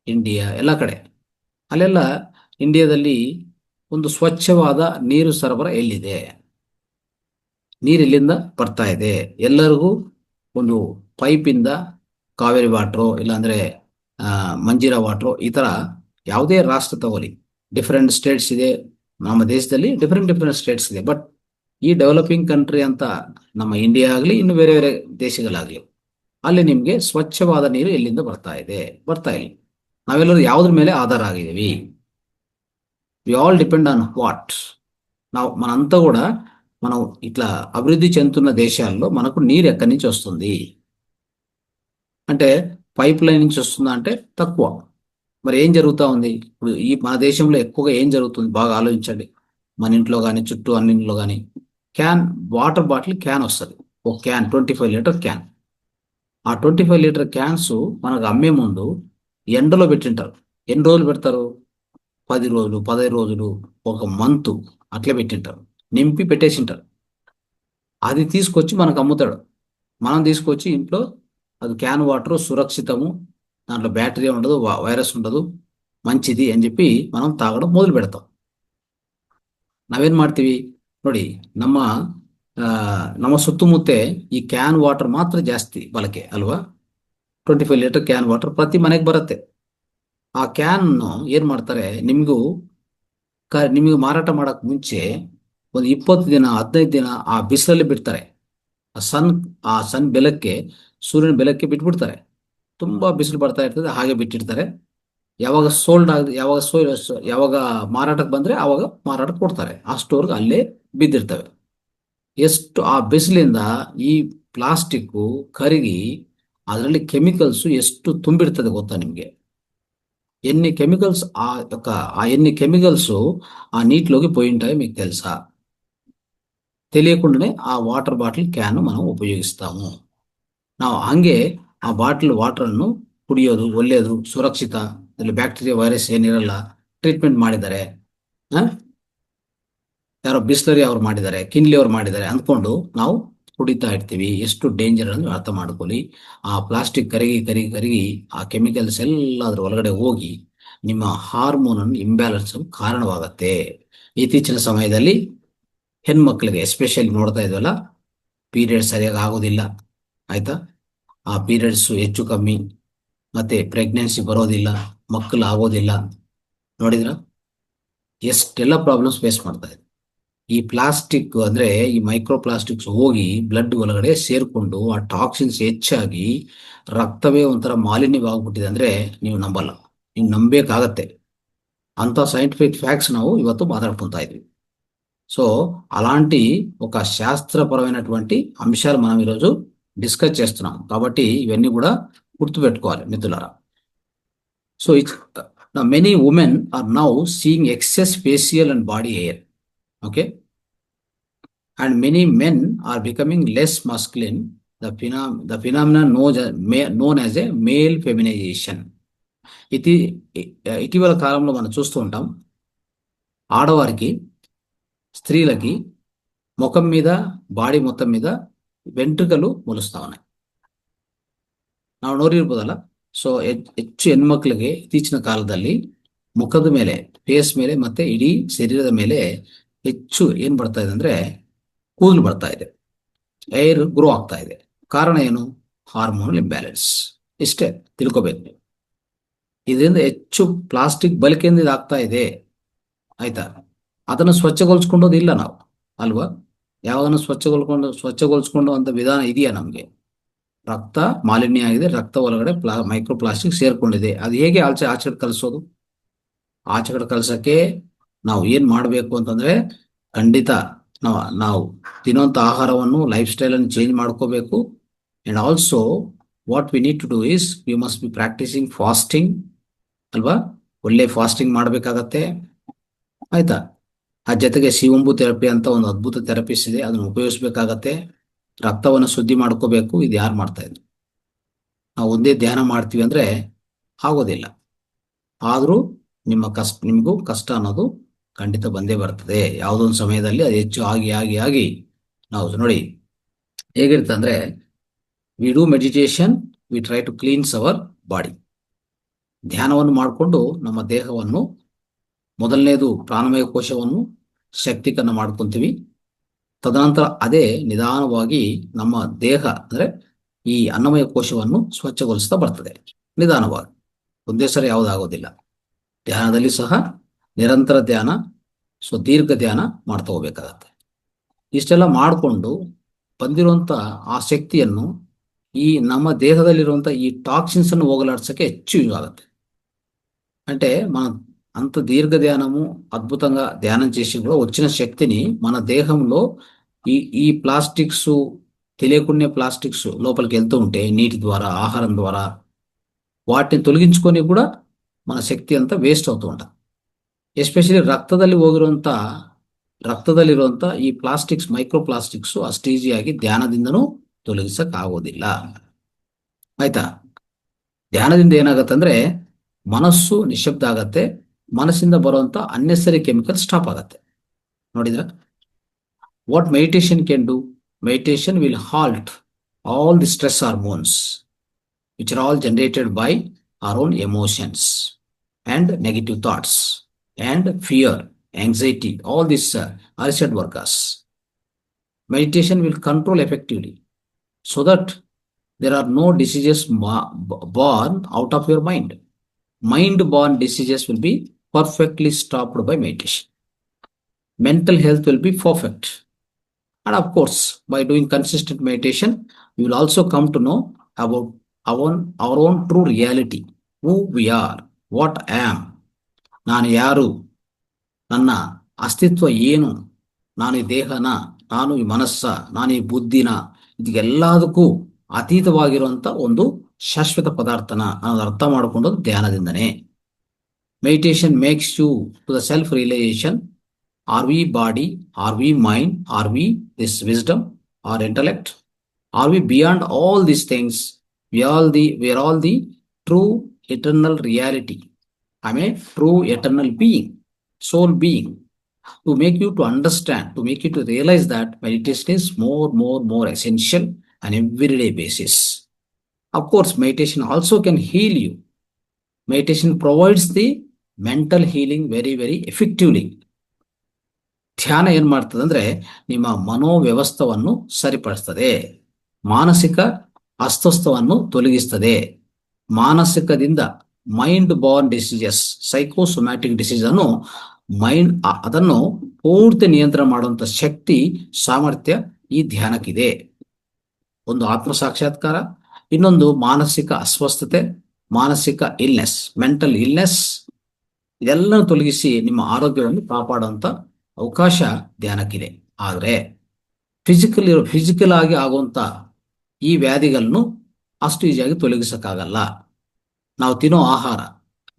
ಇಂಡಿಯಾ ಎಲ್ಲ ಕಡೆ, ಅಲ್ಲೆಲ್ಲ ಇಂಡಿಯಾದಲ್ಲಿ ಒಂದು ಸ್ವಚ್ಛವಾದ ನೀರು ಸರಬರಾಜು ಎಲ್ಲಿದೆ? ನೀರು ಎಲ್ಲಿಂದ ಬರ್ತಾ ಇದೆ? ಎಲ್ಲರಿಗೂ ಒಂದು ಪೈಪಿಂದ ಕಾವೇರಿ ವಾಟ್ರು, ಇಲ್ಲಾಂದ್ರೆ ಮಂಜೀರಾ ವಾಟ್ರು, ಈ ತರ ಯಾವುದೇ ರಾಷ್ಟ್ರ ತಗೊಳ್ಳಿ, ಡಿಫರೆಂಟ್ ಸ್ಟೇಟ್ಸ್ ಇದೆ. ನಮ್ಮ ದೇಶದಲ್ಲಿ ಡಿಫರೆಂಟ್ ಸ್ಟೇಟ್ಸ್ ಇದೆ. ಬಟ್ ಈ ಡೆವಲಪಿಂಗ್ ಕಂಟ್ರಿ ಅಂತ ನಮ್ಮ ಇಂಡಿಯಾ ಆಗಲಿ, ಇನ್ನು ಬೇರೆ ಬೇರೆ ದೇಶಗಳಾಗಲಿ, ಅಲ್ಲಿ ನಿಮ್ಗೆ ಸ್ವಚ್ಛವಾದ ನೀರು ಎಲ್ಲಿಂದ ಬರ್ತಾ ಇಲ್ಲ. నావెల్లరూ యావదర్ ಮೇಲೆ ఆధార ಆಗಿದ್ದೀವಿ. We all depend on what. మనంతా కూడా మనం ఇట్లా అభివృద్ధి చెందుతున్న దేశాల్లో మనకు నీరు ఎక్కడి నుంచి వస్తుంది అంటే పైప్ లైన్ నుంచి వస్తుందా అంటే తక్కువ. మరి ఏం జరుగుతూ ఉంది ఇప్పుడు ఈ మన దేశంలో ఎక్కువగా ఏం జరుగుతుంది బాగా ఆలోచించండి. మన ఇంట్లో కానీ చుట్టూ అన్నింటిలో కానీ వాటర్ బాటిల్ క్యాన్ వస్తుంది. ఒక క్యాన్ 25 లీటర్ క్యాన్. ఆ 25 లీటర్ క్యాన్స్ మనకు అమ్మే ముందు ఎండలో పెట్టింటారు. ఎన్ని రోజులు పెడతారు? 10 రోజులు, 15 రోజులు, ఒక మంత్ అట్లా పెట్టింటారు. నింపి పెట్టేసింటారు. అది తీసుకొచ్చి మనకు అమ్ముతాడు. మనం తీసుకొచ్చి ఇంట్లో అది క్యాన్ వాటర్ సురక్షితము, దాంట్లో బ్యాటరీ ఉండదు, వైరస్ ఉండదు, మంచిది అని చెప్పి మనం తాగడం మొదలు పెడతాం. ನಾವೇನ್ ಮಾಡ್ತೀವಿ ನೋಡಿ, ನಮ್ಮ ಸುತ್ತಮುತ್ತೆ ಈ ಕ್ಯಾನ್ ವಾಟರ್ ಮಾತ್ರ ಜಾಸ್ತಿ ಬಳಕೆ ಅಲ್ವಾ? 25 ಲೀಟರ್ ಕ್ಯಾನ್ ವಾಟರ್ ಪ್ರತಿ ಮನೆಗೆ ಬರುತ್ತೆ. ಆ ಕ್ಯಾನ್ ಏನ್ ಮಾಡ್ತಾರೆ, ನಿಮಗೆ ಮಾರಾಟ ಮಾಡಕ್ ಮುಂಚೆ ಒಂದು 20 ದಿನ 15 ದಿನ ಆ ಬಿಸಿಲಲ್ಲಿ ಬಿಡ್ತಾರೆ. ಆ ಸನ್ ಬೆಳಕ್ಕೆ, ಸೂರ್ಯನ ಬೆಳಕ್ಕೆ ಬಿಟ್ಬಿಡ್ತಾರೆ. ತುಂಬಾ ಬಿಸಿಲು ಬರ್ತಾ ಇರ್ತದೆ, ಹಾಗೆ ಬಿಟ್ಟಿರ್ತಾರೆ. ಯಾವಾಗ ಯಾವಾಗ ಮಾರಾಟಕ್ಕೆ ಬಂದ್ರೆ ಅವಾಗ ಮಾರಾಟಕ್ಕೆ ಕೊಡ್ತಾರೆ. ಅಷ್ಟವರೆಗೂ ಅಲ್ಲೇ ಬಿದ್ದಿರ್ತವೆ. ಎಷ್ಟು ಆ ಬಿಸಿಲಿಂದ ಈ ಪ್ಲಾಸ್ಟಿಕ್ಕು ಕರಗಿ ಅದರಲ್ಲಿ ಕೆಮಿಕಲ್ಸ್ ಎಷ್ಟು ತುಂಬಿರ್ತದೆ ಗೊತ್ತಾ ನಿಮಗೆ? ఎన్ని కెమికల్స్ ఆ ఎన్ని కెమికల్స్ ఆ నీటిలోకి పోయింటాయో మీకు తెలుసా? తెలియకుండానే ఆ వాటర్ బాటిల్ ಕ್ಯಾನ್ మనం ಉಪಯೋಗಿಸ್ತಾము. ನಾವು ಹಂಗೆ ಆ ಬಾಟಲ್ ವಾಟರನ್ನು ಕುಡಿಯೋದು ಒಳ್ಳೆಯದು, ಸುರಕ್ಷಿತ, ಅಲ್ಲಿ ಬ್ಯಾಕ್ಟೀರಿಯಾ ವೈರಸ್ ಏನಿರಲ್ಲ, ಟ್ರೀಟ್ಮೆಂಟ್ ಮಾಡಿದ್ದಾರೆ, ಯಾರೋ ಬಿಸ್ಲರಿ ಅವ್ರು ಮಾಡಿದ್ದಾರೆ, ಕಿನ್ಲಿ ಅವ್ರು ಮಾಡಿದ್ದಾರೆ ಅಂದ್ಕೊಂಡು ನಾವು ಕುಡಿತಾ ಇರ್ತೀವಿ. ಎಷ್ಟು ಡೇಂಜರ್ ಅಂದ್ರೆ ಅರ್ಥ ಮಾಡ್ಕೊಳ್ಳಿ. ಆ ಪ್ಲಾಸ್ಟಿಕ್ ಕರಗಿ ಕರಗಿ ಕರಗಿ ಆ ಕೆಮಿಕಲ್ಸ್ ಎಲ್ಲ ಅದ್ರ ಒಳಗಡೆ ಹೋಗಿ ನಿಮ್ಮ ಹಾರ್ಮೋನ್ ಅನ್ನು ಇಂಬ್ಯಾಲೆನ್ಸ್ ಕಾರಣವಾಗತ್ತೆ. ಇತ್ತೀಚಿನ ಸಮಯದಲ್ಲಿ ಹೆಣ್ಮಕ್ಳಿಗೆ ಎಸ್ಪೆಷಲಿ ನೋಡ್ತಾ ಇದ್ವಲ್ಲ, ಪೀರಿಯಡ್ಸ್ ಸರಿಯಾಗಿ ಆಗೋದಿಲ್ಲ, ಆಯ್ತಾ? ಆ ಪೀರಿಯಡ್ಸ್ ಹೆಚ್ಚು ಕಮ್ಮಿ, ಮತ್ತೆ ಪ್ರೆಗ್ನೆನ್ಸಿ ಬರೋದಿಲ್ಲ, ಮಕ್ಕಳು ಆಗೋದಿಲ್ಲ. ನೋಡಿದ್ರ ಎಷ್ಟೆಲ್ಲ ಪ್ರಾಬ್ಲಮ್ಸ್ ಫೇಸ್ ಮಾಡ್ತಾ ಇದೆ. ಈ ಪ್ಲಾಸ್ಟಿಕ್ ಅಂದ್ರೆ ಈ ಮೈಕ್ರೋ ಪ್ಲಾಸ್ಟಿಕ್ಸ್ ಹೋಗಿ ಬ್ಲಡ್ ಒಳಗಡೆ ಸೇರ್ಕೊಂಡು ಆ ಟಾಕ್ಸಿನ್ಸ್ ಹೆಚ್ಚಾಗಿ ರಕ್ತವೇ ಒಂಥರ ಮಾಲಿನ್ಯವಾಗ್ಬಿಟ್ಟಿದೆ ಅಂದ್ರೆ ನೀವು ನಂಬಲ್ಲ, ನೀವು ನಂಬೇಕಾಗತ್ತೆ. ಅಂತ సైంటిఫిక్ ఫ్యాక్ట్స్ ನಾವು ಇವತ್ತು మాట్లాడుకుంటా ఇద్వి. సో అలాంటి ఒక శాస్త్రపరమైనటువంటి అంశాలు మనం ఈరోజు డిస్కస్ చేస్తున్నాం. కాబట్టి ఇవన్నీ కూడా గుర్తుపెట్టుకోవాలి మిత్రులారా. So many women are now seeing excess facial and body hair, okay, and many men are becoming less masculine, the phenomenon known as a male feminization. ఇటీవల కాలంలో మనం చూస్తూ ఉంటాం, ఆడవారికి, స్త్రీలకి ముఖం మీద, ಬಾಡಿ ಮೊತ್ತಂ మీద వెంట్రుకలు ಮೊಲಿಸ್ತಾ ఉన్నాయి. ನಾವು ನೋಡಿರ್ಬೋದಲ್ಲ. ಸೊ ಹೆಚ್ಚು ಹೆಣ್ಮಕ್ಳಿಗೆ ಇತ್ತೀಚಿನ ಕಾಲದಲ್ಲಿ ಮುಖದ ಮೇಲೆ, ಫೇಸ್ ಮೇಲೆ ಮತ್ತೆ ಇಡೀ ಶರೀರದ ಮೇಲೆ ಹೆಚ್ಚು ಏನ್ ಬರ್ತಾ ಇದೆ ಅಂದ್ರೆ ಕೂದಲು ಬರ್ತಾ ಇದೆ, ಏರ್ ಗ್ರೋ ಆಗ್ತಾ ಇದೆ. ಕಾರಣ ಏನು? Hormonal imbalance. ಇಷ್ಟೇ ತಿಳ್ಕೋಬೇಕು ನೀವು. ಇದರಿಂದ ಹೆಚ್ಚು ಪ್ಲಾಸ್ಟಿಕ್ ಬಳಕೆಯಿಂದ ಇದಾಗ್ತಾ ಇದೆ, ಆಯ್ತಾ? ಅದನ್ನು ಸ್ವಚ್ಛಗೊಳಿಸ್ಕೊಂಡೋದಿಲ್ಲ ನಾವು, ಅಲ್ವಾ? ಯಾವ್ದನ್ನು ಸ್ವಚ್ಛಗೊಳಿಸ್ಕೊಂಡು ಅಂತ ವಿಧಾನ ಇದೆಯಾ ನಮ್ಗೆ? ರಕ್ತ ಮಾಲಿನ್ಯ ಆಗಿದೆ, ರಕ್ತ ಒಳಗಡೆ ಮೈಕ್ರೋ ಪ್ಲಾಸ್ಟಿಕ್ ಸೇರ್ಕೊಂಡಿದೆ. ಅದು ಹೇಗೆ ಆಚೆಗಡೆ ಕಲಿಸೋದು? ಆಚೆಗಡೆ ಕಲ್ಸಕ್ಕೆ ನಾವು ಏನ್ ಮಾಡ್ಬೇಕು ಅಂತಂದ್ರೆ, ಖಂಡಿತ ನಾವು ತಿನ್ನುವಂತ ಆಹಾರವನ್ನು, ಲೈಫ್ ಸ್ಟೈಲ್ ಅನ್ನು ಚೇಂಜ್ ಮಾಡ್ಕೋಬೇಕು. And also what we need to do is we must be practising fasting, ಅಲ್ವಾ? ಒಳ್ಳೆ ಫಾಸ್ಟಿಂಗ್ ಮಾಡ್ಬೇಕಾಗತ್ತೆ, ಆಯ್ತಾ? ಆ ಜೊತೆಗೆ ಶಿವಂಬು ಥೆರಪಿ ಅಂತ ಒಂದು ಅದ್ಭುತ ಥೆರಪಿಸ್ ಇದೆ, ಅದನ್ನು ಉಪಯೋಗಿಸ್ಬೇಕಾಗತ್ತೆ. ರಕ್ತವನ್ನು ಶುದ್ಧಿ ಮಾಡ್ಕೋಬೇಕು. ಇದು ಯಾರು ಮಾಡ್ತಾ ಇದ್ರು? ನಾವು ಒಂದೇ ಧ್ಯಾನ ಮಾಡ್ತೀವಿ ಅಂದ್ರೆ ಆಗೋದಿಲ್ಲ. ಆದ್ರೂ ನಿಮಗೂ ಕಷ್ಟ ಅನ್ನೋದು ಖಂಡಿತ ಬಂದೇ ಬರ್ತದೆ. ಯಾವುದೊಂದು ಸಮಯದಲ್ಲಿ ಅದು ಹೆಚ್ಚು ಆಗಿ ಆಗಿ ಆಗಿ ನಾವು ನೋಡಿ ಹೇಗಿರುತ್ತೆ ಅಂದ್ರೆ, we do meditation, we try to cleanse our body. ಧ್ಯಾನವನ್ನು ಮಾಡಿಕೊಂಡು ನಮ್ಮ ದೇಹವನ್ನು, ಮೊದಲನೇದು ಪ್ರಾಣಮಯ ಕೋಶವನ್ನು ಶಕ್ತೀಕರಣ ಮಾಡ್ಕೊಂತೀವಿ. ತದನಂತರ ಅದೇ ನಿಧಾನವಾಗಿ ನಮ್ಮ ದೇಹ ಅಂದ್ರೆ ಈ ಅನ್ನಮಯ ಕೋಶವನ್ನು ಸ್ವಚ್ಛಗೊಳಿಸ್ತಾ ಬರ್ತದೆ, ನಿಧಾನವಾಗಿ. ಒಂದೇ ಸರಿ ಯಾವುದಾಗೋದಿಲ್ಲ. ಧ್ಯಾನದಲ್ಲಿ ಸಹ ನಿರಂತರ ಧ್ಯಾನ, ದೀರ್ಘ ಧ್ಯಾನ ಮಾಡ್ತಾ ಹೋಗ್ಬೇಕಾಗತ್ತೆ. ಇಷ್ಟೆಲ್ಲ ಮಾಡಿಕೊಂಡು ಬಂದಿರುವಂತ ಆ ಶಕ್ತಿಯನ್ನು ಈ ನಮ್ಮ దేహದಲ್ಲಿರುವಂತ ఈ టాక్సిన్స్ అನ್ನು ಹೋಗಲಾಡಿಸಕ್ಕೆ ಹೆಚ್ಚು యూజ్ ఆಗುತ್ತೆ. అంటే మన అంత దీర్ఘ ధ్యానము అద్భుతంగా ధ్యానం చేసి కూడా వచ్చిన శక్తిని మన దేహంలో ఈ ప్లాస్టిక్స్, తెలియకుండా ప్లాస్టిక్స్ లోపలికి వెళ్తూ ఉంటే నీటి ద్వారా, ఆహారం ద్వారా వాటిని తొలగించుకొని కూడా మన ಶಕ್ತಿ ಅಂತ ವೇಸ್ಟ್ అవుతూ ఉంటుంది. ಎಸ್ಪೆಷಲಿ ರಕ್ತದಲ್ಲಿರುವಂತ ಈ ಪ್ಲಾಸ್ಟಿಕ್ಸ್, ಮೈಕ್ರೋ ಪ್ಲಾಸ್ಟಿಕ್ಸ್ ಅಷ್ಟು ಈಸಿಯಾಗಿ ಧ್ಯಾನದಿಂದನೂ ತೊಲಗಿಸಕ್ಕಾಗೋದಿಲ್ಲ, ಆಯ್ತಾ? ಧ್ಯಾನದಿಂದ ಏನಾಗತ್ತಂದ್ರೆ ಮನಸ್ಸು ನಿಶಬ್ದ ಆಗತ್ತೆ, ಮನಸ್ಸಿಂದ ಬರುವಂತ ಅನ್ನೆಸರಿ ಕೆಮಿಕಲ್ ಸ್ಟಾಪ್ ಆಗತ್ತೆ. ನೋಡಿದ್ರ? What meditation can do? Meditation will halt all the stress hormones which are all generated by our own emotions and negative thoughts and fear, anxiety, all these acid workers. Meditation will control effectively so that there are no diseases born out of your mind. Mind-born diseases will be perfectly stopped by meditation. Mental health will be perfect. And of course, by doing consistent meditation, we will also come to know about our own true reality, who we are, what I am, ನಾನು ಯಾರು, ನನ್ನ ಅಸ್ತಿತ್ವ ಏನು, ನಾನು ಈ ದೇಹನ, ನಾನು ಈ ಮನಸ್ಸ, ನಾನು ಈ ಬುದ್ಧಿನ, ಇದೆಲ್ಲದಕ್ಕೂ ಅತೀತವಾಗಿರುವಂತ ಒಂದು ಶಾಶ್ವತ ಪದಾರ್ಥನ ಅನ್ನೋದು ಅರ್ಥ ಮಾಡಿಕೊಂಡದ್ದು ಧ್ಯಾನದಿಂದನೇ. Meditation makes you to the self realization. Are we body? Are we mind? Are we this wisdom are intellect? Are we beyond all these things? We are all the true eternal reality. I mean, true eternal being, soul being. To make you to understand, to make you to realize that meditation is more essential on everyday basis. Of course, meditation also can heal you. Meditation provides the mental healing very effectively. ಧ್ಯಾನ ಏನ್ ಮಾಡ್ತದೆ ಅಂದ್ರೆ ನಿಮ್ಮ ಮನೋವ್ಯವಸ್ಥವನ್ನು ಸರಿಪಡಿಸ್ತದೆ, ಮಾನಸಿಕ ಅಸ್ವಸ್ಥವನ್ನು ತೊಲಗಿಸ್ತದೆ. ಮಾನಸಿಕದಿಂದ mind born diseases, psychosomatic disease ಅನ್ನು ಅದನ್ನು ಪೂರ್ತಿ ನಿಯಂತ್ರಣ ಮಾಡುವಂತ ಶಕ್ತಿ, ಸಾಮರ್ಥ್ಯ ಈ ಧ್ಯಾನಕ್ಕಿದೆ. ಒಂದು ಆತ್ಮ ಸಾಕ್ಷಾತ್ಕಾರ, ಇನ್ನೊಂದು ಮಾನಸಿಕ ಅಸ್ವಸ್ಥತೆ, ಮಾನಸಿಕ ಇಲ್ನೆಸ್, ಮೆಂಟಲ್ ಇಲ್ನೆಸ್, ಇದೆಲ್ಲ ತೊಲಗಿಸಿ ನಿಮ್ಮ ಆರೋಗ್ಯವನ್ನು ಕಾಪಾಡುವಂತ ಅವಕಾಶ ಧ್ಯಾನಕ್ಕಿದೆ. ಆದರೆ ಫಿಸಿಕಲ್ ಆಗಿ ಆಗುವಂತ ಈ ವ್ಯಾಧಿಗಳನ್ನು ಅಷ್ಟು ಈಸಿಯಾಗಿ ತೊಲಗಿಸಕ್ಕಾಗಲ್ಲ. ನಾವು ತಿನ್ನೋ ಆಹಾರ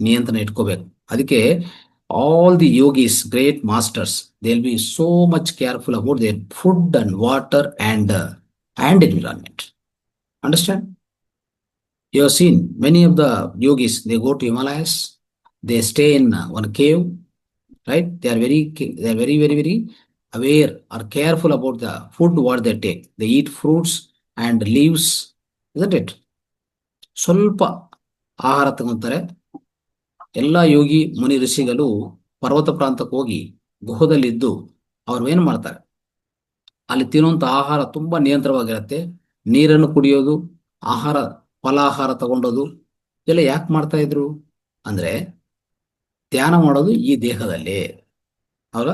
ನಿಯಂತ್ರಣ ಇಟ್ಕೋಬೇಕು. ಅದಕ್ಕೆ all the yogis, great masters, they will be so much careful about their food and water and environment. Understand? You have seen many of the yogis, they go to Himalayas, they stay in one cave, right? They are very aware or careful about the food what they take. They eat fruits and leaves, isn't it? ಸ್ವಲ್ಪ ಆಹಾರ ತಗೊಂತಾರೆ. ಎಲ್ಲ ಯೋಗಿ ಮುನಿ ಋಷಿಗಳು ಪರ್ವತ ಪ್ರಾಂತಕ್ಕೆ ಹೋಗಿ ಗುಹದಲ್ಲಿದ್ದು ಅವ್ರು ಏನ್ ಮಾಡ್ತಾರೆ, ಅಲ್ಲಿ ತಿನ್ನುವಂತ ಆಹಾರ ತುಂಬಾ ನಿಯಂತ್ರವಾಗಿರುತ್ತೆ. ನೀರನ್ನು ಕುಡಿಯೋದು, ಫಲಾಹಾರ ತಗೊಂಡೋದು ಇದೆಲ್ಲ ಯಾಕೆ ಮಾಡ್ತಾ ಇದ್ರು ಅಂದ್ರೆ ಧ್ಯಾನ ಮಾಡೋದು ಈ ದೇಹದಲ್ಲಿ. ಅವರ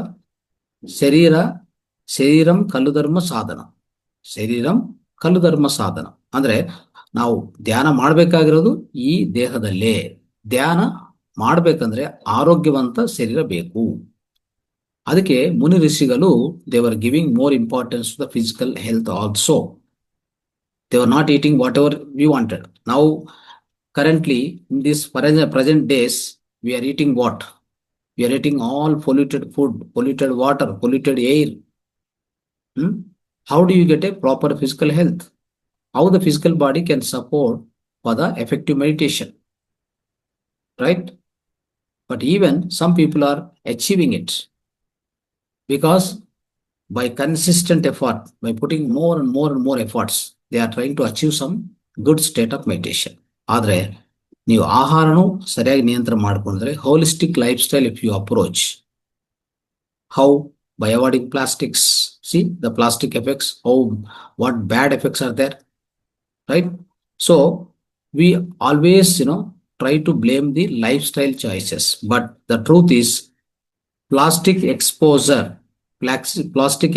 ಶರೀರಂ ಕಲ್ಲುಧರ್ಮ ಸಾಧನ, ಶರೀರಂ ಕಲ್ಲುಧರ್ಮ ಸಾಧನ ಅಂದ್ರೆ ನಾವು ಧ್ಯಾನ ಮಾಡ್ಬೇಕಾಗಿರೋದು ಈ ದೇಹದಲ್ಲೇ. ಧ್ಯಾನ ಮಾಡ್ಬೇಕಂದ್ರೆ ಆರೋಗ್ಯವಂತ ಶರೀರ ಬೇಕು. ಅದಕ್ಕೆ ಮುನಿ ಋಷಿಗಳು they were giving more importance to the physical health also. They were not eating whatever we wanted. Now, currently, in this present days, we are eating what? We are eating all polluted food, polluted water, polluted air. How do you get a proper physical health? How the physical body can support for the effective meditation, right? But even some people are achieving it because by consistent effort, by putting more and more efforts, they are trying to achieve some good state of meditation. ಆದರೆ ನೀವು ಆಹಾರನು ಸರಿಯಾಗಿ ನಿಯಂತ್ರಣ ಮಾಡಿಕೊಂಡ್ರೆ, holistic lifestyle if you approach, how by avoiding plastics, see the plastic effects, what bad effects are there, right? So we always try to blame the lifestyle choices, but the truth is plastic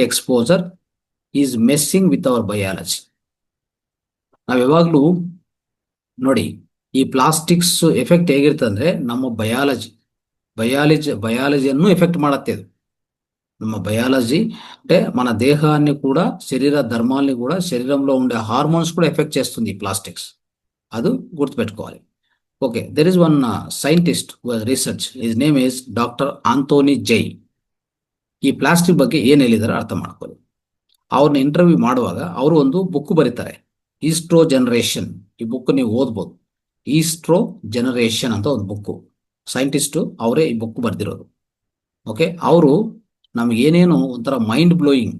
exposure is messing with our biology. ನಾವ್ ಯಾವಾಗ್ಲೂ ನೋಡಿ, ಈ plastics effect ಹೇಗಿರ್ತಂದ್ರೆ ನಮ್ಮ ಬಯಾಲಜಿಯನ್ನು effect ಮಾಡತ್ತೆ. ಇದು ನಮ್ಮ ಬಯಾಲಜీ అంటే మన దేహాన్ని కూడా, శరీర ధర్మాల్ని కూడా, శరీరంలో ఉండే హార్మోన్స్ కూడా ఎఫెక్ట్ చేస్తుంది ఈ ప్లాస్టిక్స్. అది గుర్తుపెట్టుకోవాలి. Okay, there is one scientist research, his name is doctor Anthony Jay. ಈ ಪ್ಲಾಸ್ಟಿಕ್ ಬಗ್ಗೆ ಏನ್ ಹೇಳಿದಾರೆ ಅರ್ಥ ಮಾಡ್ಕೊಳ್ಳಿ. ಅವ್ರನ್ನ ಇಂಟರ್ವ್ಯೂ ಮಾಡುವಾಗ ಅವರು ಒಂದು ಬುಕ್ ಬರೀತಾರೆ, ಈಸ್ಟ್ರೋ ಜನರೇಷನ್. ಈ ಬುಕ್ ನೀವು ಓದ್ಬೋದು. ಈಸ್ಟ್ರೋ ಜನರೇಷನ್ ಅಂತ ಒಂದು ಬುಕ್, ಸೈಂಟಿಸ್ಟ್ ಅವರೇ ಈ ಬುಕ್ ಬರ್ದಿರೋದು. ಓಕೆ, ಅವರು ನಮ್ಗೆ ಏನೇನು ಒಂಥರ ಮೈಂಡ್ ಬ್ಲೋಯಿಂಗ್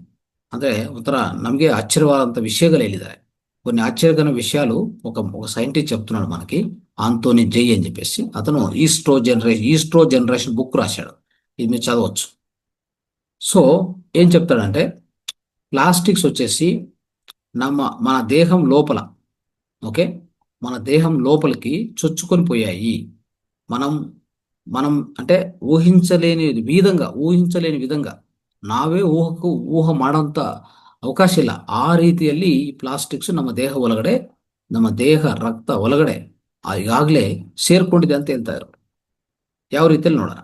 ಅಂದ್ರೆ ಒಂಥರ ನಮಗೆ ఆశ్చర్యవాదంత విషయాలు ಹೇಳಿದ್ದಾರೆ. కొన్ని ఆశ్చర్యకరమైన విషయాలు ఒక సైంటిస్ట్ చెప్తున్నాడు మనకి, ఆంథోనీ జై అని చెప్పేసి. అతను ఈస్ట్రో జనరేషన్ బుక్ రాశాడు. ఇది మీరు చదవచ్చు. సో ఏం చెప్తాడంటే, ప్లాస్టిక్స్ వచ్చేసి మన దేహం లోపల, ఓకే, మన దేహం లోపలికి చొచ్చుకొని పోయాయి. మనం అంటే ಊಹಿಸಲೇని ವಿಧಂಗ ನಾವೇ ಊಹ ಮಾಡೋಂಥ ಅವಕಾಶ ಇಲ್ಲ. ಆ ರೀತಿಯಲ್ಲಿ ಈ ಪ್ಲಾಸ್ಟಿಕ್ಸ್ ನಮ್ಮ ದೇಹ ರಕ್ತ ಒಳಗಡೆ ಈಗಾಗಲೇ ಸೇರ್ಕೊಂಡಿದೆ ಅಂತ ಹೇಳ್ತಾ ಇದ್ರು. ಯಾವ ರೀತಿಯಲ್ಲಿ ನೋಡೋಣ,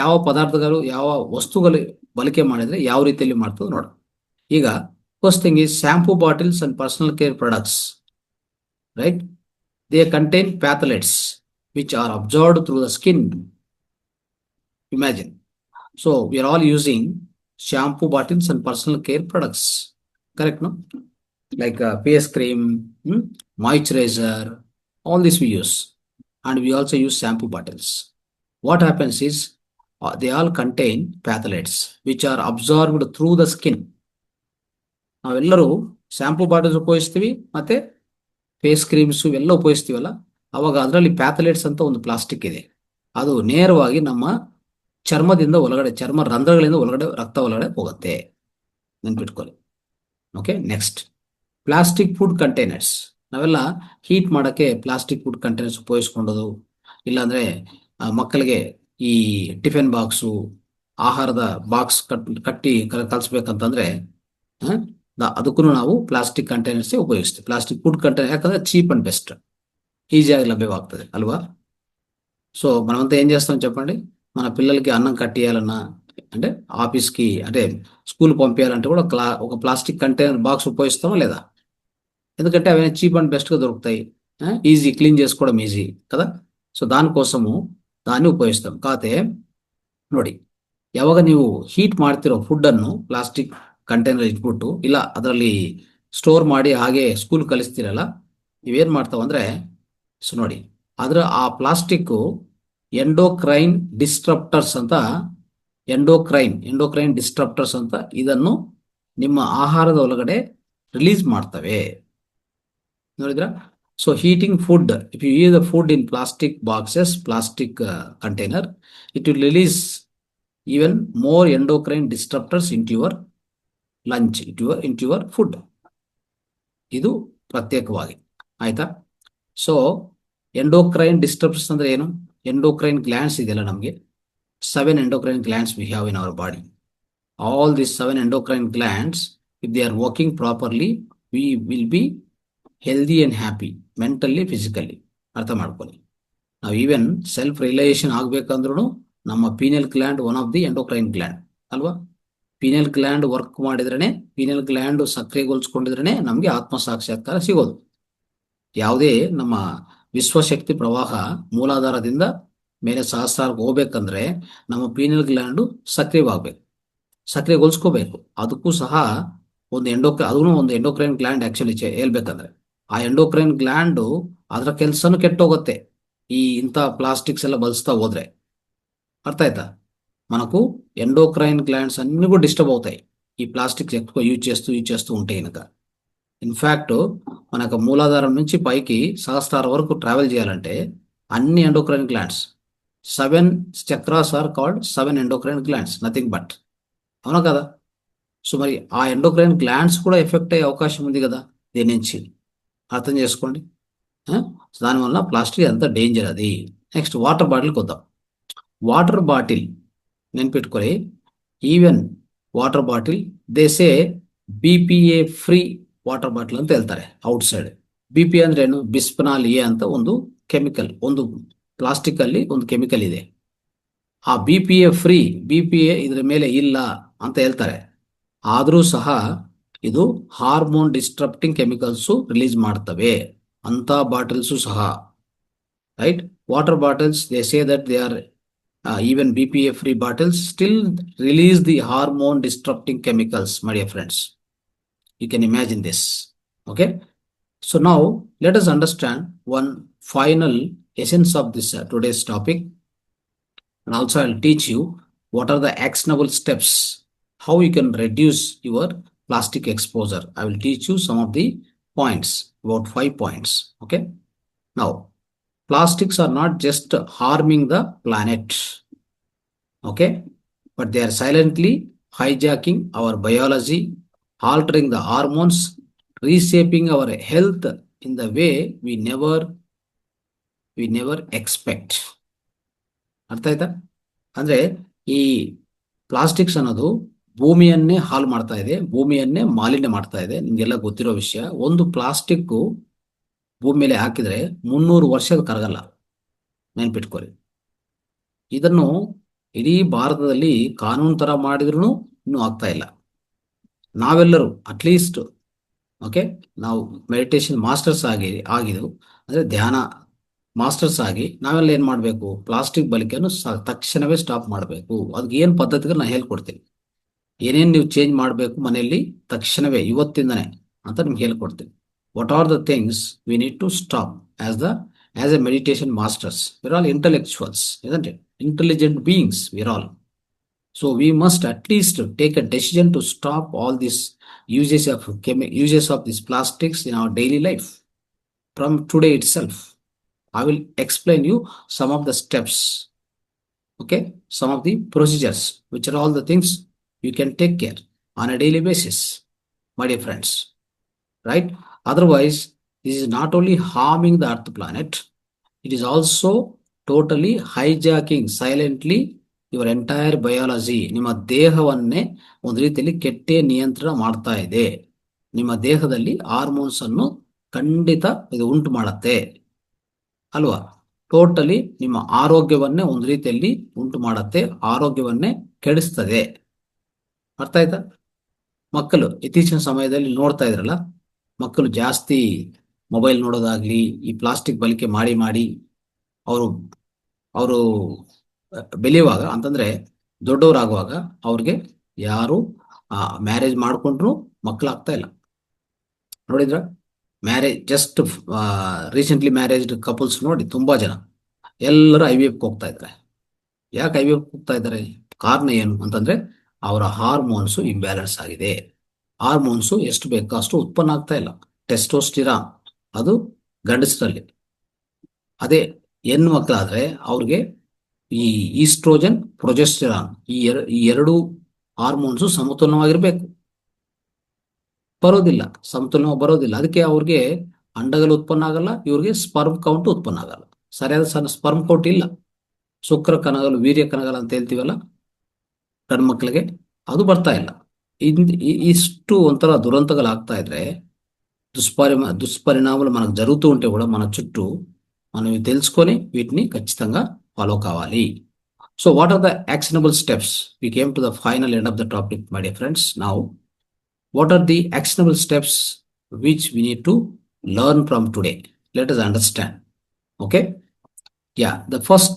ಯಾವ ಪದಾರ್ಥಗಳು, ಯಾವ ವಸ್ತುಗಳು ಬಳಕೆ ಮಾಡಿದ್ರೆ ಯಾವ ರೀತಿಯಲ್ಲಿ ಮಾಡ್ತದೆ ನೋಡೋಣ. ಈಗ First thing is shampoo bottles and personal care products, right? They contain phthalates which are absorbed through the skin. Imagine. So we are all using shampoo bottles and personal care products. Correct, no? Like face cream, moisturizer, all this we use. And we also use shampoo bottles. What happens is they all contain phthalates which are absorbed through the skin. ನಾವೆಲ್ಲರೂ shampoo bottles ಉಪಯೋಗಿಸ್ತೀವಿ ಮತ್ತೆ face creams ಇವೆಲ್ಲ ಉಪಯೋಗಿಸ್ತೀವಲ್ಲ, ಅವಾಗ ಅದರಲ್ಲಿ ಪ್ಯಾಥಲೇಟ್ಸ್ ಅಂತ ಒಂದು plastic ಇದೆ. ಅದು ನೇರವಾಗಿ ನಮ್ಮ ಚರ್ಮದಿಂದ ಒಳಗಡೆ, ಚರ್ಮ ರಂಧ್ರಗಳಿಂದ ಒಳಗಡೆ, ರಕ್ತ ಒಳಗಡೆ ಹೋಗುತ್ತೆ. ನೆನ್ಪಿಟ್ಕೊಳ್ಳಿ. Okay, next plastic food containers. ನಾವೆಲ್ಲ ಹೀಟ್ ಮಾಡೋಕ್ಕೆ ಪ್ಲಾಸ್ಟಿಕ್ ಫುಡ್ ಕಂಟೈನರ್ಸ್ ಉಪಯೋಗಿಸ್ಕೊಂಡೋದು, ಇಲ್ಲಾಂದ್ರೆ ಮಕ್ಕಳಿಗೆ ಈ ಟಿಫಿನ್ ಬಾಕ್ಸು, ಆಹಾರದ ಬಾಕ್ಸ್ ಕಟ್ಟಿ ಕಲಿಸ್ಬೇಕಂತಂದ್ರೆ ಅದಕ್ಕೂ ನಾವು ప్లాస్టిక్ కంటైనర్స్ ఉపయోగిస్తాం. ప్లాస్టిక్ ఫుడ్ కంటైనర్ యాకంటే చీప్ అండ్ బెస్ట్, ఈజీగా లభ్యమవుతుంది అల్వా. సో మనమంతా ఏం చేస్తాం చెప్పండి, మన పిల్లలకి అన్నం కట్టియాలన్నా, అంటే ఆఫీస్కి, అంటే స్కూల్ పంపించాలంటే కూడా ఒక ప్లాస్టిక్ కంటైనర్ బాక్స్ ఉపయోగిస్తామా లేదా? ఎందుకంటే అవన్నీ చీప్ అండ్ బెస్ట్గా దొరుకుతాయి, ఈజీ, క్లీన్ చేసుకోవడం ఈజీ కదా. సో దానికోసము దాన్ని ఉపయోగిస్తాం. కాకపోతే ನೋಡಿ, ಯಾವಾಗ ನೀವು ಹೀಟ್ ಮಾಡ್ತಿರೋ ಫುಡ್ಡನ್ನು ಪ್ಲಾಸ್ಟಿಕ್ ಕಂಟೈನರ್ ಇಟ್ಬಿಟ್ಟು ಇಲ್ಲ ಅದರಲ್ಲಿ ಸ್ಟೋರ್ ಮಾಡಿ ಹಾಗೆ ಸ್ಕೂಲ್ ಕಲಿಸ್ತೀರಲ್ಲ, ಇವೇನು ಮಾಡ್ತಾವಂದ್ರೆ, ಸೊ ನೋಡಿ, ಆ ಪ್ಲಾಸ್ಟಿಕ್ಕು ಎಂಡೋಕ್ರೈನ್ ಡಿಸ್ಟ್ರಪ್ಟರ್ಸ್ ಅಂತ, ಎಂಡೋಕ್ರೈನ್ ಡಿಸ್ಟ್ರಪ್ಟರ್ಸ್ ಅಂತ ಇದನ್ನು ನಿಮ್ಮ ಆಹಾರದ ಒಳಗಡೆ ರಿಲೀಸ್ ಮಾಡ್ತವೆ. ನೋಡಿದ್ರ? So heating food, if you use the food in plastic boxes, plastic container, it will release even more endocrine disruptors into your lunch, into your food. ಇದು ಪ್ರತ್ಯೇಕವಾಗಿ ಆಯ್ತಾ. ಸೊ ಎಂಡೋಕ್ರೈನ್ ಡಿಸ್ಟರ್ಬನ್ಸ್ ಅಂದ್ರೆ ಏನು? ಎಂಡೋಕ್ರೈನ್ ಗ್ಲ್ಯಾಂಡ್ಸ್ ಇದೆಯಲ್ಲ, ನಮಗೆ 7 endocrine glands we have in our body. All these 7 endocrine glands, if they are working properly, we will be healthy and happy, mentally, physically. ಅರ್ಥ ಮಾಡ್ಕೊಳ್ಳಿ. ನಾವು ಈವನ್ ಸೆಲ್ಫ್ ರಿಯಲೈಸೇಷನ್ ಆಗ್ಬೇಕಂದ್ರೂ ನಮ್ಮ pineal gland one of the endocrine gland ಅಲ್ವಾ. Pineal gland work ಮಾಡಿದ್ರೇನೆ, pineal gland ಸಕ್ರಿಯಗೊಳಿಸ್ಕೊಂಡಿದ್ರೇನೆ ನಮಗೆ ಆತ್ಮ ಸಾಕ್ಷಾತ್ಕಾರ ಸಿಗೋದು. ಯಾವುದೇ ನಮ್ಮ ವಿಶ್ವಶಕ್ತಿ ಪ್ರವಾಹ ಮೂಲಾಧಾರದಿಂದ ಮೇಲೆ ಸಹಸ್ರಾರಕ್ಕೆ ಹೋಗ್ಬೇಕಂದ್ರೆ ನಮ್ಮ ಪೀನಿಯಲ್ ಗ್ಲ್ಯಾಂಡು ಸಕ್ರಿಯಗೊಳಿಸ್ಕೋಬೇಕು. ಅದಕ್ಕೂ ಸಹ ಅದೂ ಒಂದು ಎಂಡೋಕ್ರೈನ್ ಗ್ಲ್ಯಾಂಡ್ ಆಕ್ಚುಲಿ ಹೇಳ್ಬೇಕಂದ್ರೆ, ಆ ಎಂಡೋಕ್ರೈನ್ ಗ್ಲ್ಯಾಂಡು ಅದರ ಕೆಲಸನೂ ಕೆಟ್ಟೋಗುತ್ತೆ ಇಂಥ ప్లాస్టిక్స్ ಎಲ್ಲ ಬಳಸ್తా ಹೋದ್ರೆ. అర్థ అవుతా? మనకు ఎండోక్రైన్ గ్లాండ్స్ అన్ని కూడా డిస్టర్బ్ అవుతాయి ఈ ప్లాస్టిక్స్ ఎక్కువ యూజ్ చేస్తూ ఉంటే కనుక. ఇన్ఫ్యాక్ట్ మనకు మూలాధారం నుంచి పైకి సహస్రార వరకు ట్రావెల్ చేయాలంటే అన్ని endocrine glands, 7 chakras are called 7 endocrine glands, nothing but. అవునా కదా? సో మరి ఆ ఎండోక్రైన్ గ్లాండ్స్ కూడా ఎఫెక్ట్ అయ్యే అవకాశం ఉంది కదా దీని నుంచి. అర్థం చేసుకోండి. దానివల్ల ప్లాస్టిక్ అంత డేంజర్ అది. నెక్స్ట్ వాటర్ బాటిల్కి వద్దాం. వాటర్ బాటిల్ ನೆನ್ಪಿಟ್ಕೊಳ್ಳಿ, even water ಬಾಟಿಲ್ ದೇಸೆ BPA free water ಬಾಟಿಲ್ ಅಂತ ಹೇಳ್ತಾರೆ ಔಟ್ ಸೈಡ್. BPA ಅಂದ್ರೆ ಏನು? ಬಿಸ್ಫೆನಾಲ್ ಎ ಅಂತ ಒಂದು ಕೆಮಿಕಲ್, ಒಂದು ಪ್ಲಾಸ್ಟಿಕ್ ಅಲ್ಲಿ ಒಂದು ಕೆಮಿಕಲ್ ಇದೆ. ಆ BPA ಫ್ರೀ, BPA ಇದರ ಮೇಲೆ ಇಲ್ಲ ಅಂತ ಹೇಳ್ತಾರೆ. ಆದರೂ ಸಹ ಇದು ಹಾರ್ಮೋನ್ ಡಿಸ್ಟ್ರಪ್ಟಿಂಗ್ ಕೆಮಿಕಲ್ಸ್ ರಿಲೀಸ್ ಮಾಡ್ತವೆ ಅಂತ ಬಾಟಲ್ಸು ಸಹ, right. Water bottles they say that they are even BPA free bottles still release the hormone disrupting chemicals, my dear friends. You can imagine this. Okay, so now let us understand one final essence of this today's topic, and also I'll teach you what are the actionable steps, how you can reduce your plastic exposure. I will teach you some of the points, about 5 points. Okay, now plastics are not just harming the planet, okay, but they are silently hijacking our biology, altering the hormones, reshaping our health in the way we never expect. ಅರ್ಥ ಆಯ್ತಾ? ಅಂದ್ರೆ ಈ plastics ಅನ್ನೋದು ಭೂಮಿಯನ್ನೇ ಹಾಳು ಮಾಡ್ತಾ ಇದೆ, ಭೂಮಿಯನ್ನೇ ಮಾಲಿನ್ಯ ಮಾಡ್ತಾ ಇದೆ. ನಿಮ್ಗೆಲ್ಲ ಗೊತ್ತಿರೋ ವಿಷಯ. ಒಂದು ಪ್ಲಾಸ್ಟಿಕ್ ಭೂಮಿ ಮೇಲೆ ಹಾಕಿದ್ರೆ 300 ವರ್ಷ ಕರಗಲ್ಲ, ನೆನ್ಪಿಟ್ಕೊಳ್ಳಿ. ಇದನ್ನು ಇಡೀ ಭಾರತದಲ್ಲಿ ಕಾನೂನು ತರ ಮಾಡಿದ್ರು ಇನ್ನೂ ಆಗ್ತಾ ಇಲ್ಲ. ನಾವೆಲ್ಲರೂ ಅಟ್ಲೀಸ್ಟ್ ಓಕೆ, ನಾವು ಮೆಡಿಟೇಷನ್ ಮಾಸ್ಟರ್ಸ್ ಆಗಿದ್ದು ಅಂದರೆ ಧ್ಯಾನ ಮಾಸ್ಟರ್ಸ್ ಆಗಿ ನಾವೆಲ್ಲ ಏನು ಮಾಡಬೇಕು, ಪ್ಲಾಸ್ಟಿಕ್ ಬಳಕೆಯನ್ನು ತಕ್ಷಣವೇ ಸ್ಟಾಪ್ ಮಾಡಬೇಕು. ಅದಕ್ಕೆ ಏನು ಪದ್ಧತಿಗಳು ನಾನು ಹೇಳ್ಕೊಡ್ತೀನಿ, ಏನೇನು ನೀವು ಚೇಂಜ್ ಮಾಡಬೇಕು ಮನೆಯಲ್ಲಿ ತಕ್ಷಣವೇ ಇವತ್ತಿಂದನೇ ಅಂತ ನಿಮ್ಗೆ ಹೇಳ್ಕೊಡ್ತೀನಿ. What are the things we need to stop as a meditation masters? We're all intellectuals, isn't it? Intelligent beings, we're all. So we must at least take a decision to stop all these uses of these plastics in our daily life from today itself. I will explain you some of the steps, okay, some of the procedures, which are all the things you can take care on a daily basis, my dear friends, right? Otherwise, this is not only harming the earth planet, it is also totally hijacking silently your entire biology. ನಿಮ್ಮ ದೇಹವನ್ನೇ ಒಂದು ರೀತಿಯಲ್ಲಿ ಕೆಟ್ಟ ನಿಯಂತ್ರಣ ಮಾಡ್ತಾ ಇದೆ. ನಿಮ್ಮ ದೇಹದಲ್ಲಿ hormones ಅನ್ನು ಖಂಡಿತ ಇದು ಉಂಟು ಮಾಡುತ್ತೆ ಅಲ್ವಾ? ಟೋಟಲಿ ನಿಮ್ಮ ಆರೋಗ್ಯವನ್ನೇ ಒಂದು ರೀತಿಯಲ್ಲಿ ಉಂಟು ಮಾಡುತ್ತೆ, ಆರೋಗ್ಯವನ್ನೇ ಕೆಡಿಸ್ತದೆ. ಅರ್ಥ ಆಯ್ತಾ? ಮಕ್ಕಳು ಇತ್ತೀಚಿನ ಸಮಯದಲ್ಲಿ ನೋಡ್ತಾ ಇದ್ರಲ್ಲ, ಮಕ್ಕಳು ಜಾಸ್ತಿ ಮೊಬೈಲ್ ನೋಡೋದಾಗ್ಲಿ, ಈ ಪ್ಲಾಸ್ಟಿಕ್ ಬಳಕೆ ಮಾಡಿ ಮಾಡಿ ಅವರು ಅವರು ಬೆಳೆಯುವಾಗ ಅಂತಂದ್ರೆ ದೊಡ್ಡವರಾಗುವಾಗ ಅವ್ರಿಗೆ ಯಾರು ಮ್ಯಾರೇಜ್ ಮಾಡ್ಕೊಂಡ್ರು ಮಕ್ಕಳಾಗ್ತಾ ಇಲ್ಲ. ನೋಡಿದ್ರ? ಮ್ಯಾರೇಜ್ ಜಸ್ಟ್ ರೀಸೆಂಟ್ಲಿ ಮ್ಯಾರೇಜ್ಡ್ ಕಪಲ್ಸ್ ನೋಡಿ ತುಂಬಾ ಜನ ಎಲ್ಲರೂ IVF ಹೋಗ್ತಾ ಇದ್ದಾರೆ. ಯಾಕೆ IVF ಹೋಗ್ತಾ ಇದ್ದಾರೆ? ಕಾರಣ ಏನು ಅಂತಂದ್ರೆ ಅವರ ಹಾರ್ಮೋನ್ಸ್ ಇಂಬ್ಯಾಲೆನ್ಸ್ ಆಗಿದೆ. ಹಾರ್ಮೋನ್ಸ್ ಎಷ್ಟು ಬೇಕೋ ಅಷ್ಟು ಉತ್ಪನ್ನ ಆಗ್ತಾ ಇಲ್ಲ. ಟೆಸ್ಟೋಸ್ಟಿರಾನ್ ಅದು ಗಂಡಸರಲ್ಲಿ, ಅದೇ ಹೆಣ್ಣು ಮಕ್ಕಳಾದ್ರೆ ಅವ್ರಿಗೆ ಈ ಈಸ್ಟ್ರೋಜನ್, ಪ್ರೊಜೆಸ್ಟೆರಾನ್ ಈ ಎರಡು ಹಾರ್ಮೋನ್ಸ್ ಸಮತೋಲನವಾಗಿರ್ಬೇಕು. ಬರೋದಿಲ್ಲ, ಸಮತೋಲನ ಬರೋದಿಲ್ಲ. ಅದಕ್ಕೆ ಅವ್ರಿಗೆ ಅಂಡಗಳು ಉತ್ಪನ್ನ ಆಗಲ್ಲ, ಇವ್ರಿಗೆ ಸ್ಪರ್ಮ್ ಕೌಂಟ್ ಉತ್ಪನ್ನ ಆಗಲ್ಲ. ಸರಿಯಾದ ಸ್ಪರ್ಮ್ ಕೌಂಟ್ ಇಲ್ಲ. ಶುಕ್ರ ಕಣಗಳು, ವೀರ್ಯ ಕಣಗಳು ಅಂತ ಹೇಳ್ತೀವಲ್ಲ ಗಂಡು ಮಕ್ಕಳಿಗೆ, ಅದು ಬರ್ತಾ ಇಲ್ಲ. ఇಷ್ಟು ಒಂಥರ దురంతగలాಗ್తా ఇದ್ರೆ దుష్పరిణామాలు మనకు జరుగుతూ ఉంటే కూడా మన చుట్టూ మనం తెలుసుకొని వీటిని ఖచ్చితంగా ఫాలో కావాలి. So what are the actionable steps? We came to the final end of the topic, my dear friends. Now, what are the actionable steps which we need to learn from today? Let us understand. Okay? Yeah, the first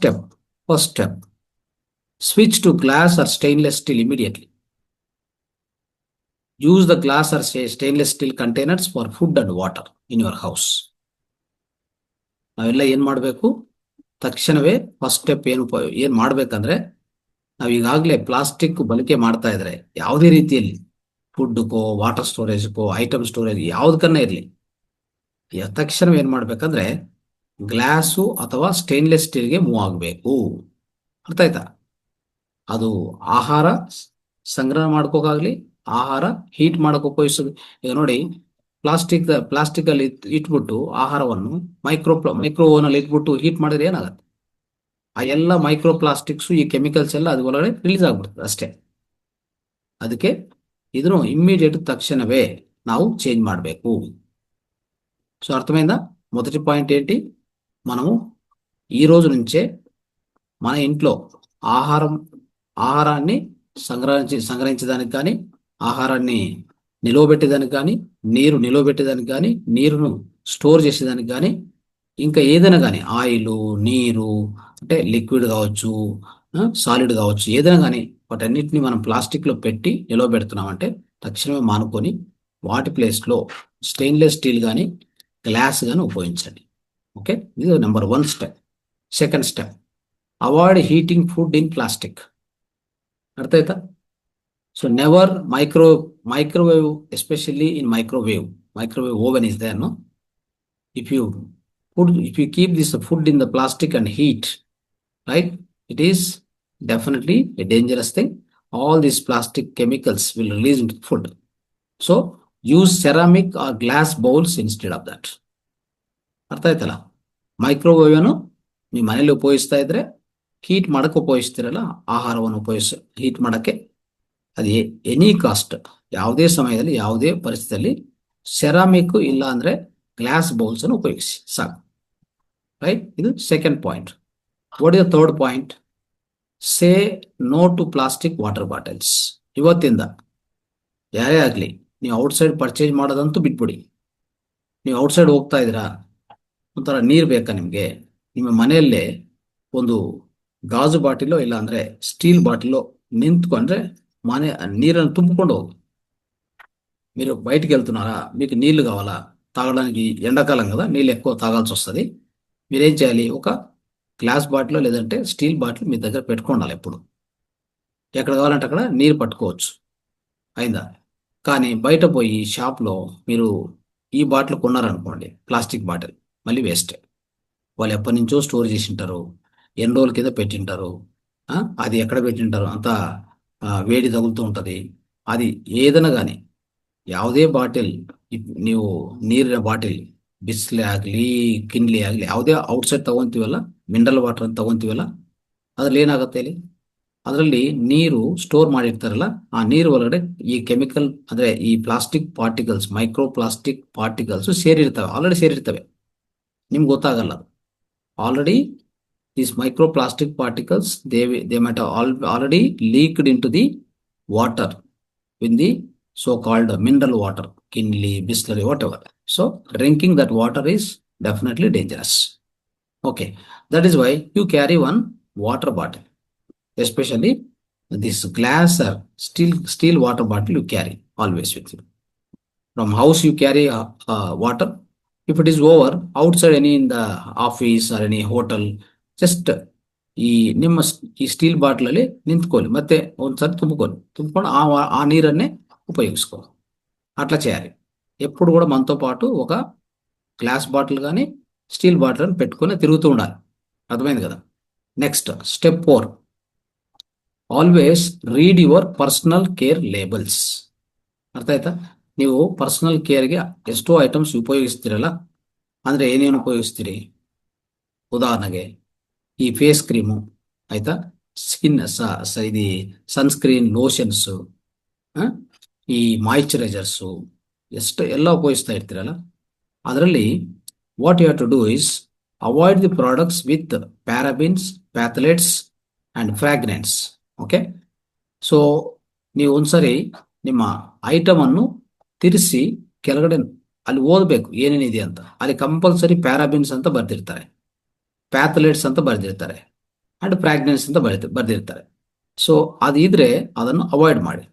step, switch to glass or stainless steel immediately. Use the glass or stainless steel containers for food and water in your house. ನಾವೆಲ್ಲ ಏನ್ ಮಾಡಬೇಕು? ತಕ್ಷಣವೇ first step ಏನ್ ಮಾಡ್ಬೇಕಂದ್ರೆ, ನಾವ್ ಈಗಾಗಲೇ plastic ಬಳಕೆ ಮಾಡ್ತಾ ಇದ್ರೆ ಯಾವುದೇ ರೀತಿಯಲ್ಲಿ ಫುಡ್ಕೋ, ವಾಟರ್ ಸ್ಟೋರೇಜ್ಕೋ, ಐಟಮ್ ಸ್ಟೋರೇಜ್ ಯಾವ್ದಕ್ಕನ್ನ ಇರಲಿ, ತಕ್ಷಣ ಏನ್ ಮಾಡ್ಬೇಕಂದ್ರೆ ಗ್ಲಾಸು ಅಥವಾ ಸ್ಟೇನ್ಲೆಸ್ ಸ್ಟೀಲ್ಗೆ ಮೂವ್ ಆಗಬೇಕು. ಅರ್ಥ ಆಯ್ತಾ? ಅದು ಆಹಾರ ಸಂಗ್ರಹ ಮಾಡ್ಕೋಕಾಗ್ಲಿ, ಆಹಾರ ಹೀಟ್ ಮಾಡಕ್ ಉಪಯೋಗಿಸೋದು. ಈಗ ನೋಡಿ, ಪ್ಲಾಸ್ಟಿಕ್ ಅಲ್ಲಿ ಇಟ್ಬಿಟ್ಟು ಆಹಾರವನ್ನು ಮೈಕ್ರೋ ಓವನ್ ಅಲ್ಲಿ ಇಟ್ಬಿಟ್ಟು ಹೀಟ್ ಮಾಡಿದ್ರೆ ಏನಾಗುತ್ತೆ? ಆ ಎಲ್ಲ ಮೈಕ್ರೋ ಪ್ಲಾಸ್ಟಿಕ್ಸ್, ಈ ಕೆಮಿಕಲ್ಸ್ ಎಲ್ಲ ಅದು ಒಳಗಡೆ ರಿಲೀಸ್ ಆಗ್ಬಿಡ್ತದೆ ಅಷ್ಟೇ. ಅದಕ್ಕೆ ಇದನ್ನು ಇಮ್ಮಿಡಿಯೇಟ್ తక్షణమే ನಾವು చేంజ్ ಮಾಡಬೇಕು. సో అర్థమైందా? మొదటి పాయింట్ ఏంటి? మనము ఈ రోజు నుంచే మన ఇంట్లో ఆహారాన్ని సంగ్రహించడానికి కానీ, ఆహారాన్ని నిలవబెట్టేదానికి కానీ, నీరు నిలవబెట్టేదానికి కానీ, నీరును స్టోర్ చేసేదానికి కానీ, ఇంకా ఏదైనా కానీ ఆయిల్, నీరు అంటే లిక్విడ్ కావచ్చు, సాలిడ్ కావచ్చు, ఏదైనా కానీ వాటన్నిటిని మనం ప్లాస్టిక్ లో పెట్టి నిలవబెడుతున్నామంటే తక్షణమే మానుకొని వాటి ప్లేస్ లో స్టెయిన్లెస్ స్టీల్ కానీ, గ్లాస్ కానీ ఉపయోగించండి. ఓకే, ఇది number 1 step. Second step, avoid heating food in plastic. ಅರ್ಥ ಆಯ್ತಾ? So never microwave, especially in microwave oven is there, no? If you keep this food in the plastic and heat, right, it is definitely a dangerous thing. All these plastic chemicals will release into food. So use ceramic or glass bowls instead of that. ಅರ್ಥ ಆಯ್ತಲ್ಲ? Microwave ಅನ್ನು ನೀವು ಮನೇಲಿ ಉಪಯೋಗಿಸ್ತಾ ಇದ್ರೆ heat ಮಾಡಕ್ಕೆ ಉಪಯೋಗಿಸ್ತಿರಲ್ಲ, ಆಹಾರವನ್ನು heat ಮಾಡಕ್ಕೆ, ಅದು ಎನಿ ಕಾಸ್ಟ್, ಯಾವುದೇ ಸಮಯದಲ್ಲಿ ಯಾವುದೇ ಪರಿಸ್ಥಿತಿಯಲ್ಲಿ ಸೆರಾಮಿಕ್ ಇಲ್ಲ ಅಂದ್ರೆ ಗ್ಲಾಸ್ ಬೌಲ್ಸ್ ಅನ್ನು ಉಪಯೋಗಿಸಿ ಸಾಕು. ರೈಟ್? ಇದು second point. What is the third point? Say no to plastic water bottles. ಇವತ್ತಿಂದ ಯಾರೇ ಆಗಲಿ, ನೀವು ಔಟ್ಸೈಡ್ ಪರ್ಚೇಸ್ ಮಾಡೋದಂತೂ ಬಿಟ್ಬಿಡಿ. ನೀವು ಔಟ್ಸೈಡ್ ಹೋಗ್ತಾ ಇದ್ದೀರಾ, ಒಂಥರ ನೀರು ಬೇಕಾ ನಿಮಗೆ, ನಿಮ್ಮ ಮನೆಯಲ್ಲೇ ಒಂದು ಗಾಜು ಬಾಟಿಲೋ ಇಲ್ಲ ಅಂದರೆ ಸ್ಟೀಲ್ బాటిల్లో నింపుకొండ్రే మనే నీళ్ళని తుంపుಕೊಂಡು ಹೋಗಿ. మీరు బయటికి వెళ్తున్నారా, మీకు నీళ్లు కావాలా, తాగడానికి ఎండాకాలం కదా, నీళ్ళు ఎక్కువ తాగాల్సి వస్తుంది. మీరేం చేయాలి, ఒక గ్లాస్ బాటిల్ లేదంటే స్టీల్ బాటిల్ మీ దగ్గర పెట్టుకోండాలి. ఎప్పుడు ఎక్కడ కావాలంటే అక్కడ నీరు పట్టుకోవచ్చు. అయిందా? కానీ బయట పోయి షాప్లో మీరు ఈ బాటిల్ కొన్నారనుకోండి, ప్లాస్టిక్ బాటిల్, మళ్ళీ వేస్టే. వాళ్ళు ఎప్పటి నుంచో స్టోర్ చేసి ఉంటారు, ఎన్ని రోజుల కింద పెట్టింటారు. అది ఎక్కడ పెట్టింటారు, అంతా వేడి తగులుతూ ఉంటుంది. అది ఏదైనా కానీ ಯಾವುದೇ ಬಾಟಿಲ್, ನೀವು ನೀರಿನ ಬಾಟಿಲ್ ಬಿಸ್ಲೆ ಆಗಲಿ ಕಿನ್ಲಿ ಆಗಲಿ ಯಾವುದೇ ಔಟ್ಸೈಡ್ ತಗೊಂತೀವಲ್ಲ, ಮಿನರಲ್ ವಾಟರ್ ಅಂತ ತಗೊಂತೀವಲ್ಲ, ಅದ್ರಲ್ಲಿ ಏನಾಗುತ್ತೆ ಇಲ್ಲಿ, ಅದರಲ್ಲಿ ನೀರು ಸ್ಟೋರ್ ಮಾಡಿರ್ತಾರಲ್ಲ, ಆ ನೀರು ಒಳಗಡೆ ಈ ಕೆಮಿಕಲ್ ಅಂದರೆ ಈ plastic particles, micro plastic particles ಸೇರಿರ್ತವೆ, ಆಲ್ರೆಡಿ ಸೇರಿರ್ತವೆ. ನಿಮ್ಗೆ ಗೊತ್ತಾಗಲ್ಲ ಅದು. Already these microplastic particles, they might have already leaked into the water in the so-called mineral water, Kinley, Bisleri, whatever. So drinking that water is definitely dangerous. Okay, that is why you carry one water bottle, especially this glass or steel water bottle you carry always with you. From house you carry water. If it is over outside, any in the office or any hotel, just ಈ ನಿಮ್ಮ ಈ steel ಬಾಟ್ಲಲ್ಲಿ నింపుకోవాలి, ಮತ್ತೆ ಒಂದ್సారి ತುಂಬಿಕೊಂಡು ఆ నీరన్నే ఉపయోగించుకోవాలి. అట్లా చేయాలి. ఎప్పుడు కూడా మనతో పాటు ఒక గ్లాస్ బాటిల్ కానీ స్టీల్ బాటిల్ అని పెట్టుకొని తిరుగుతూ ఉండాలి. అర్థమైంది కదా? Next step 4, always read your personal care labels. ಅರ್ಥ ಆಯ್ತಾ? ನೀವು ಪರ್ಸನಲ್ ಕೇರ್ಗೆ ಎಷ್ಟೋ ಐಟಮ್ಸ್ ಉಪಯೋಗಿಸ್ತೀರಲ್ಲ, ಅಂದರೆ ಏನೇನು ಉಪಯೋಗಿಸ್ತೀರಿ? ಉದಾಹರಣೆಗೆ ಈ ಫೇಸ್ ಕ್ರೀಮು, ಆಯ್ತಾ, ಸ್ಕಿನ್ ಇದು ಸನ್ಸ್ಕ್ರೀನ್, ಲೋಷನ್ಸು, ಈ ಮಾಯಿಶ್ಚರೈಸರ್ಸು, ಎಲ್ಲ ಉಪಯೋಗಿಸ್ತಾ ಇರ್ತೀರಲ್ಲ, ಅದರಲ್ಲಿ what you have to do is avoid the products with parabens, phthalates and fragrance. Okay, so ನೀವು ಒಂದ್ಸರಿ ನಿಮ್ಮ ಐಟಮನ್ನು ತಿರ್ಸಿ ಕೆಳಗಡೆ ಅಲ್ಲಿ ಓದಬೇಕು ಏನೇನಿದೆ ಅಂತ. ಅಲ್ಲಿ ಕಂಪಲ್ಸರಿ ಪ್ಯಾರಾಬಿನ್ಸ್ ಅಂತ ಬರ್ದಿರ್ತಾರೆ, ಪ್ಯಾಥಲೇಟ್ಸ್ ಅಂತ ಬರೆದಿರ್ತಾರೆ, ಆ್ಯಂಡ್ ಫ್ರಾಗ್ರೆನ್ಸ್ ಅಂತ ಬರೆದಿರ್ತಾರೆ. ಸೊ ಅದು ಇದ್ರೆ ಅದನ್ನು ಅವಾಯ್ಡ್ ಮಾಡಿ.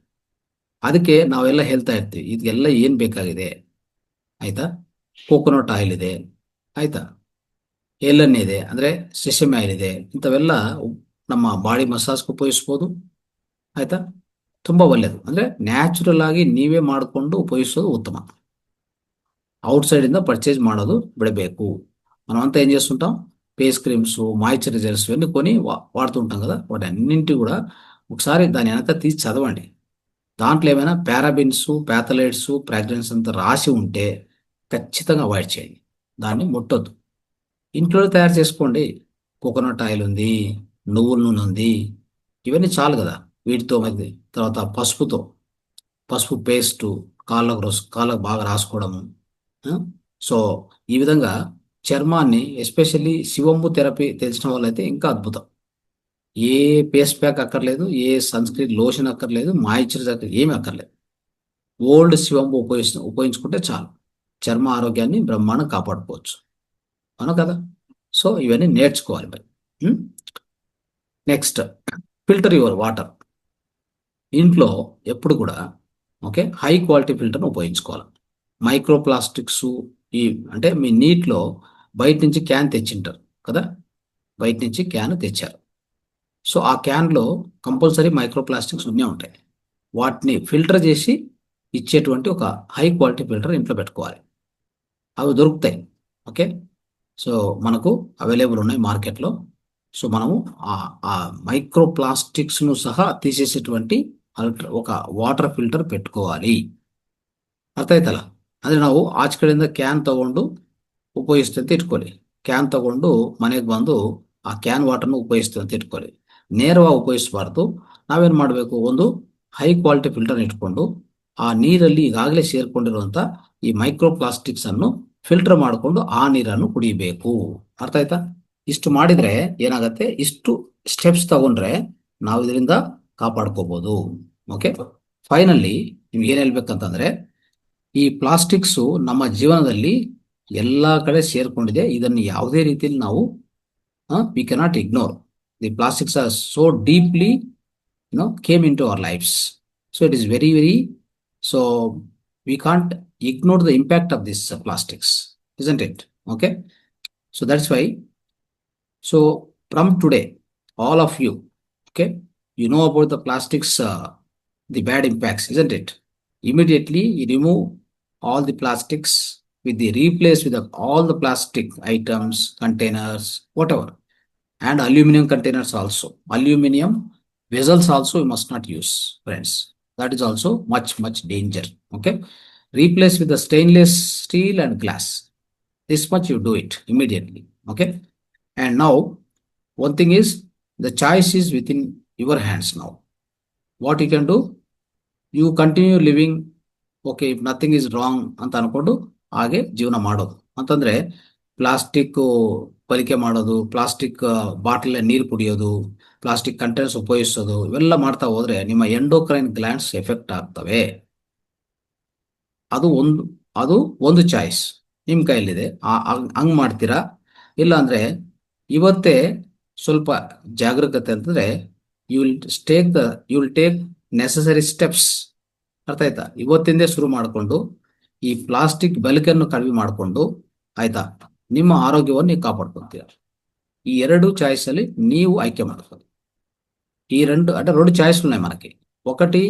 ಅದಕ್ಕೆ ನಾವೆಲ್ಲ ಹೇಳ್ತಾ ಇರ್ತೀವಿ, ಇದೆಲ್ಲ ಏನು ಬೇಕಾಗಿದೆ, ಆಯಿತಾ? ಕೋಕೋನಟ್ ಆಯಿಲ್ ಇದೆ, ಆಯಿತಾ, ಎಳ್ಳೆಣ್ಣೆ ಇದೆ, ಅಂದರೆ ಸೆಸಮಿ ಆಯಿಲ್ ಇದೆ, ಇಂಥವೆಲ್ಲ ನಮ್ಮ ಬಾಡಿ ಮಸಾಜ್ಗೆ ಉಪಯೋಗಿಸ್ಬೋದು, ಆಯಿತಾ? ತುಂಬ ಒಳ್ಳೆಯದು. ಅಂದರೆ ನ್ಯಾಚುರಲ್ ಆಗಿ ನೀವೇ ಮಾಡಿಕೊಂಡು ಉಪಯೋಗಿಸೋದು ఉత్తమ. అవుట్సైడ్ పర్చేజ్ ಮಾಡೋದು బిడಬೇಕು. మనం అంతా ఏం చేస్తుంటాం, ఫేస్ క్రీమ్స్, మాయిశ్చరైజర్స్ ఇవన్నీ కొని వాడుతుంటాం కదా. వాటి అన్నింటి కూడా ఒకసారి దాని వెనక తీసి చదవండి. దాంట్లో ఏమైనా పారాబిన్స్, ప్యాథలేట్స్, ఫ్రాగ్రెన్స్ అంతా రాసి ఉంటే ఖచ్చితంగా అవాయిడ్ చేయండి, దాన్ని ముట్టొద్దు. ఇంట్లో తయారు చేసుకోండి. కోకోనట్ ఆయిల్ ఉంది, నువ్వుల నూనె ఉంది, ఇవన్నీ చాలు కదా. వీటితో తర్వాత పసుపు పేస్టు కాళ్ళకు బాగా రాసుకోవడము. సో ఈ విధంగా చర్మాన్ని, ఎస్పెషల్లీ శివంబు థెరపీ తెలిసిన వాళ్ళైతే ఇంకా అద్భుతం. ఏ ఫేస్ ప్యాక్ అక్కర్లేదు, ఏ సన్స్క్రీన్ లోషన్ అక్కర్లేదు, మాయిశ్చరైజర్ ఏమీ అక్కర్లేదు. ఓల్డ్ శివంబు ఉపయోగించుకుంటే చాలు, చర్మ ఆరోగ్యాన్ని బ్రహ్మాండం కాపాడుకోవచ్చు. అవును కదా? సో ఇవన్నీ నేర్చుకోవాలి మరి. Next, filter your water. ఇంట్లో ఎప్పుడు కూడా ఓకే హై క్వాలిటీ ఫిల్టర్ను ఉపయోగించుకోవాలి. మైక్రో ప్లాస్టిక్స్ ఈ అంటే మీ నీటిలో బయట నుంచి క్యాన్ తెచ్చింటారు కదా, బయట నుంచి క్యాన్ తెచ్చారు. సో ఆ క్యాన్లో కంపల్సరీ మైక్రో ప్లాస్టిక్స్ ఉన్నే ఉంటాయి. వాటిని ఫిల్టర్ చేసి ఇచ్చేటువంటి ఒక హై క్వాలిటీ ఫిల్టర్ ఇంట్లో పెట్టుకోవాలి. అవి దొరుకుతాయి. ఓకే, సో మనకు అవైలబుల్ ఉన్నాయి మార్కెట్లో. సో మనము ఆ మైక్రో ప్లాస్టిక్స్ను సహా తీసేసేటువంటి ఒక ವಾಟರ್ ಫಿಲ್ಟರ್ ಪೆಟ್ಕೋవాలి. ಅರ್ಥ ಆಯ್ತಲ್ಲ? ಅಂದರೆ ನಾವು ಆಚೆ ಕಡೆಯಿಂದ ಕ್ಯಾನ್ ತಗೊಂಡು ಉಪಯೋಗಿಸ್ತೀವಿ ಅಂತ ಇಟ್ಕೊಳ್ಳಿ. ಕ್ಯಾನ್ ತಗೊಂಡು ಮನೆಗೆ ಬಂದು ಆ ಕ್ಯಾನ್ ವಾಟರ್ನ ಉಪಯೋಗಿಸ್ತೀವಿ ಅಂತ ಇಟ್ಕೊಳ್ಳಿ. ನೇರವಾಗಿ ಉಪಯೋಗಿಸಬಾರ್ದು. ನಾವೇನು ಮಾಡಬೇಕು, ಒಂದು ಹೈ ಕ್ವಾಲಿಟಿ ಫಿಲ್ಟರ್ ಇಟ್ಕೊಂಡು ಆ ನೀರಲ್ಲಿ ಈಗಾಗಲೇ ಸೇರ್ಕೊಂಡಿರುವಂಥ ಈ ಮೈಕ್ರೋ ಪ್ಲಾಸ್ಟಿಕ್ಸ್ ಅನ್ನು ಫಿಲ್ಟರ್ ಮಾಡಿಕೊಂಡು ಆ ನೀರನ್ನು ಕುಡಿಬೇಕು. ಅರ್ಥ ಆಯ್ತಾ? ಇಷ್ಟು ಮಾಡಿದರೆ ಏನಾಗುತ್ತೆ, ಇಷ್ಟು ಸ್ಟೆಪ್ಸ್ ತಗೊಂಡ್ರೆ ನಾವು ಇದರಿಂದ ಕಾಪಾಡ್ಕೋಬಹುದು. ಓಕೆ, ಫೈನಲಿ ನಿಮ್ಗೆ ಏನ್ ಹೇಳ್ಬೇಕಂತಂದ್ರೆ, ಈ ಪ್ಲಾಸ್ಟಿಕ್ಸು ನಮ್ಮ ಜೀವನದಲ್ಲಿ ಎಲ್ಲಾ ಕಡೆ ಸೇರ್ಕೊಂಡಿದೆ. ಇದನ್ನು ಯಾವುದೇ ರೀತಿಯಲ್ಲಿ ನಾವು we cannot ignore. The plastics are so deeply came into our lives. So it is very, very, so we can't ignore the impact of this plastics, isn't it? Okay. So that's why, so from today, all of you, okay, you know about the plastics, the bad impacts, isn't it? Immediately you remove all the plastics with the replace with all the plastic items, containers, whatever, and aluminum containers also. Aluminum vessels also you must not use, friends. That is also much, much danger. Okay. Replace with the stainless steel and glass. This much you do it immediately. Okay. And now, one thing is, the choice is within your hands now. What you can do, you continue living, okay, if nothing is wrong ಅಂತ ಅನ್ಕೊಂಡು ಹಾಗೆ ಜೀವನ ಮಾಡೋದು. ಅಂತಂದ್ರೆ plastic ಬಳಕೆ ಮಾಡೋದು, plastic bottle ನೀರು ಕುಡಿಯೋದು, ಪ್ಲಾಸ್ಟಿಕ್ ಕಂಟೈನರ್ಸ್ ಉಪಯೋಗಿಸೋದು, ಇವೆಲ್ಲ ಮಾಡ್ತಾ ಹೋದ್ರೆ ನಿಮ್ಮ ಎಂಡೋಕ್ರೈನ್ ಗ್ಲ್ಯಾಂಡ್ಸ್ ಎಫೆಕ್ಟ್ ಆಗ್ತವೆ. ಅದು ಒಂದು ಅದು ಒಂದು ಚಾಯ್ಸ್ ನಿಮ್ ಕೈಯಲ್ಲಿದೆ. ಹಂಗ್ ಮಾಡ್ತೀರಾ? ಇಲ್ಲ ಅಂದ್ರೆ ಇವತ್ತೇ ಸ್ವಲ್ಪ ಜಾಗರೂಕತೆ ಅಂತಂದ್ರೆ you will take necessary steps. ಅರ್ಥ ಆಯ್ತಾ? ಇವತ್ತಿಂದೇ ಶುರು ಮಾಡಿಕೊಂಡು ಈ ಪ್ಲಾಸ್ಟಿಕ್ ಬಳಕೆಯನ್ನು ಕಡಿಮೆ ಮಾಡಿಕೊಂಡು, ಆಯ್ತಾ, ನಿಮ್ಮ ಆರೋಗ್ಯವನ್ನು ನೀವು ಕಾಪಾಡ್ಕೊತೀರ. ఈ ಎರಡು చాయిస్ ಅಲ್ಲಿ ನೀವು ఆಯ್ಕೆ ಮಾಡ್ಕೊಳ್ಳಿ. ఈ రెండు చాయిస్లు ఉన్నాయి మనకి. ఒకటి,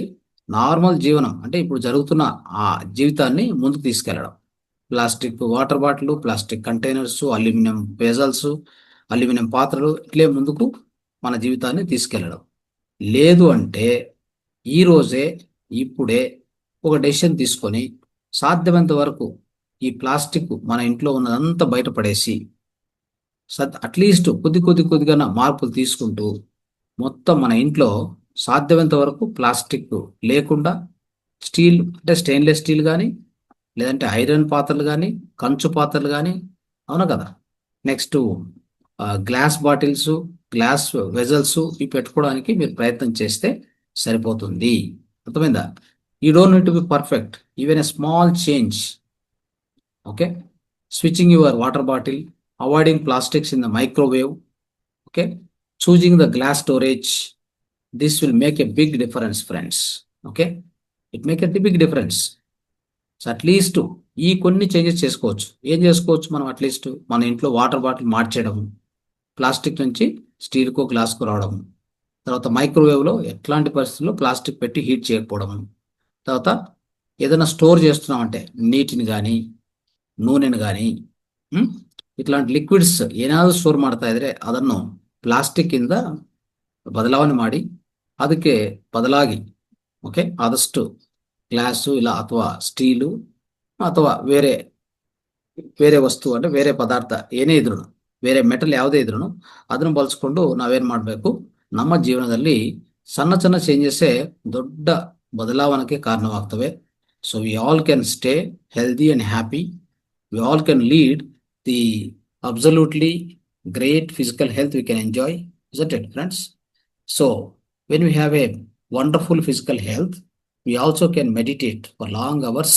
నార్మల్ జీవనం అంటే ఇప్పుడు జరుగుతున్న ఆ జీవితాన్ని ముందుకు తీసుకెళ్లడం. Plastic water bottle, plastic containers, aluminium vessels, aluminium పాత్రలు, ఇట్లే ముందుకు మన జీవితాన్ని తీసుకెళ్లడం. లేదు అంటే ఈ రోజే ఇప్పుడే ఒక డెసిషన్ తీసుకొని సాధ్యమైనంత వరకు ఈ ప్లాస్టిక్ మన ఇంట్లో ఉన్నదంతా బయటపడేసి అట్లీస్ట్ కొద్దిగా మార్పులు తీసుకుంటూ మొత్తం మన ఇంట్లో సాధ్యమైనంత వరకు ప్లాస్టిక్ లేకుండా స్టీల్ అంటే స్టెయిన్లెస్ స్టీల్ కానీ, లేదంటే ఐరన్ పాత్రలు కానీ, కంచు పాత్రలు కానీ, అవునా కదా, next glass bottles, glass vessels ఇవి పెట్టుకోవడానికి మీరు ప్రయత్నం చేస్తే సరిపోతుంది. అర్థమైందా? You don't need to be perfect, even a small change. Okay, switching your water bottle, avoiding plastics in the microwave, okay, choosing the glass storage. This will make a big difference, friends. Okay, it make a big difference. So at least ఈ కొన్ని changes చేసుకోవచ్చు. ఏం చేసుకోవచ్చు మనం? At least మన ఇంట్లో water bottle మార్చేయడం, plastic నుంచి స్టీల్కో Glasgow రావడం, తర్వాత మైక్రోవేవ్లో ఎట్లాంటి పరిస్థితుల్లో ప్లాస్టిక్ పెట్టి హీట్ చేయకపోవడం, తర్వాత ఏదైనా స్టోర్ చేస్తున్నామంటే నీటిని కానీ, ನೂನೆನ కానీ, ಇట్లాಂಟಿ ಲಿಕ್ವಿಡ್ಸ್ ಏನಾದರೂ ಸ್ಟೋರ್ ಮಾಡ್ತಾ ಇದ್ರೆ ಅದನ್ನು ಪ್ಲಾಸ್ಟಿಕ್ ಇಂದ ಬದಲಾವಣೆ ಮಾಡಿ ಅದಕ್ಕೆ ಬದಲಾಗಿ, ಓಕೆ, ಆದಷ್ಟು ಗ್ಲಾಸು ಇಲ್ಲ ಅಥವಾ ಸ್ಟೀಲು ಅಥವಾ ಬೇರೆ ಬೇರೆ ವಸ್ತು ಅಂದ್ರೆ ಬೇರೆ ಪದಾರ್ಥ ಏನೇ ಇದ್ರು, ಬೇರೆ ಮೆಟಲ್ ಯಾವುದೇ ಇದ್ರು ಅದನ್ನು ಬಳಸ್ಕೊಂಡು ನಾವೇನ್ ಮಾಡಬೇಕು, ನಮ್ಮ ಜೀವನದಲ್ಲಿ ಸಣ್ಣ ಸಣ್ಣ ಚೇಂಜಸ್ಸೇ ದೊಡ್ಡ ಬದಲಾವಣೆಗೆ ಕಾರಣವಾಗ್ತವೆ. So we all can stay healthy and happy. We all can lead the absolutely great physical health we can enjoy, isn't it, friends? So when we have a wonderful physical health, we also can meditate for long hours.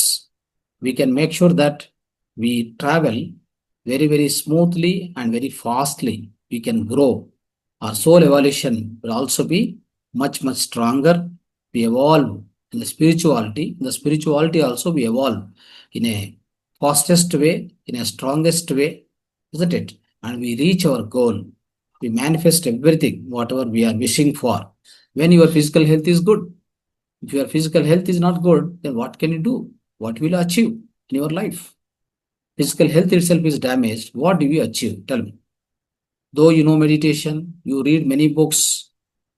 We can make sure that we travel very, very smoothly and very fastly. We can grow. Our soul evolution will also be much, much stronger. We evolve in the spirituality. In the spirituality also we evolve in a fastest way, in a strongest way, isn't it? And we reach our goal. We manifest everything, whatever we are wishing for. When your physical health is good. If your physical health is not good, then what can you do? What will you achieve in your life? Physical health itself is damaged. What do you achieve? Tell me. Though you know meditation, you read many books,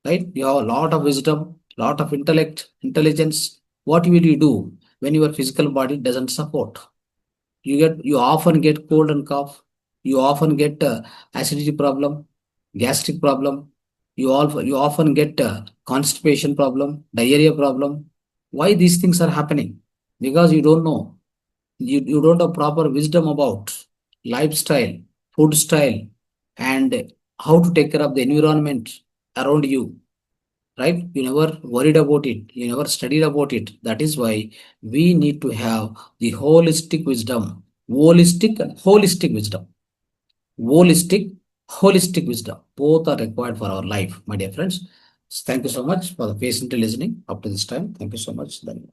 right? You have a lot of wisdom, lot of intellect, intelligence. What will you do when your physical body doesn't support? You often get cold and cough. You often get acidity problem, gastric problem. You often get constipation problem, diarrhea problem. Why these things are happening? Because you don't know. You don't have proper wisdom about lifestyle, food style, and how to take care of the environment around you. right? You never worried about it, you never studied about it. That is why we need to have the holistic wisdom. Holistic and holistic wisdom. Holistic, holistic wisdom, both are required for our life, my dear friends. Thank you so much for the patiently listening up to this time. Thank you so much. Then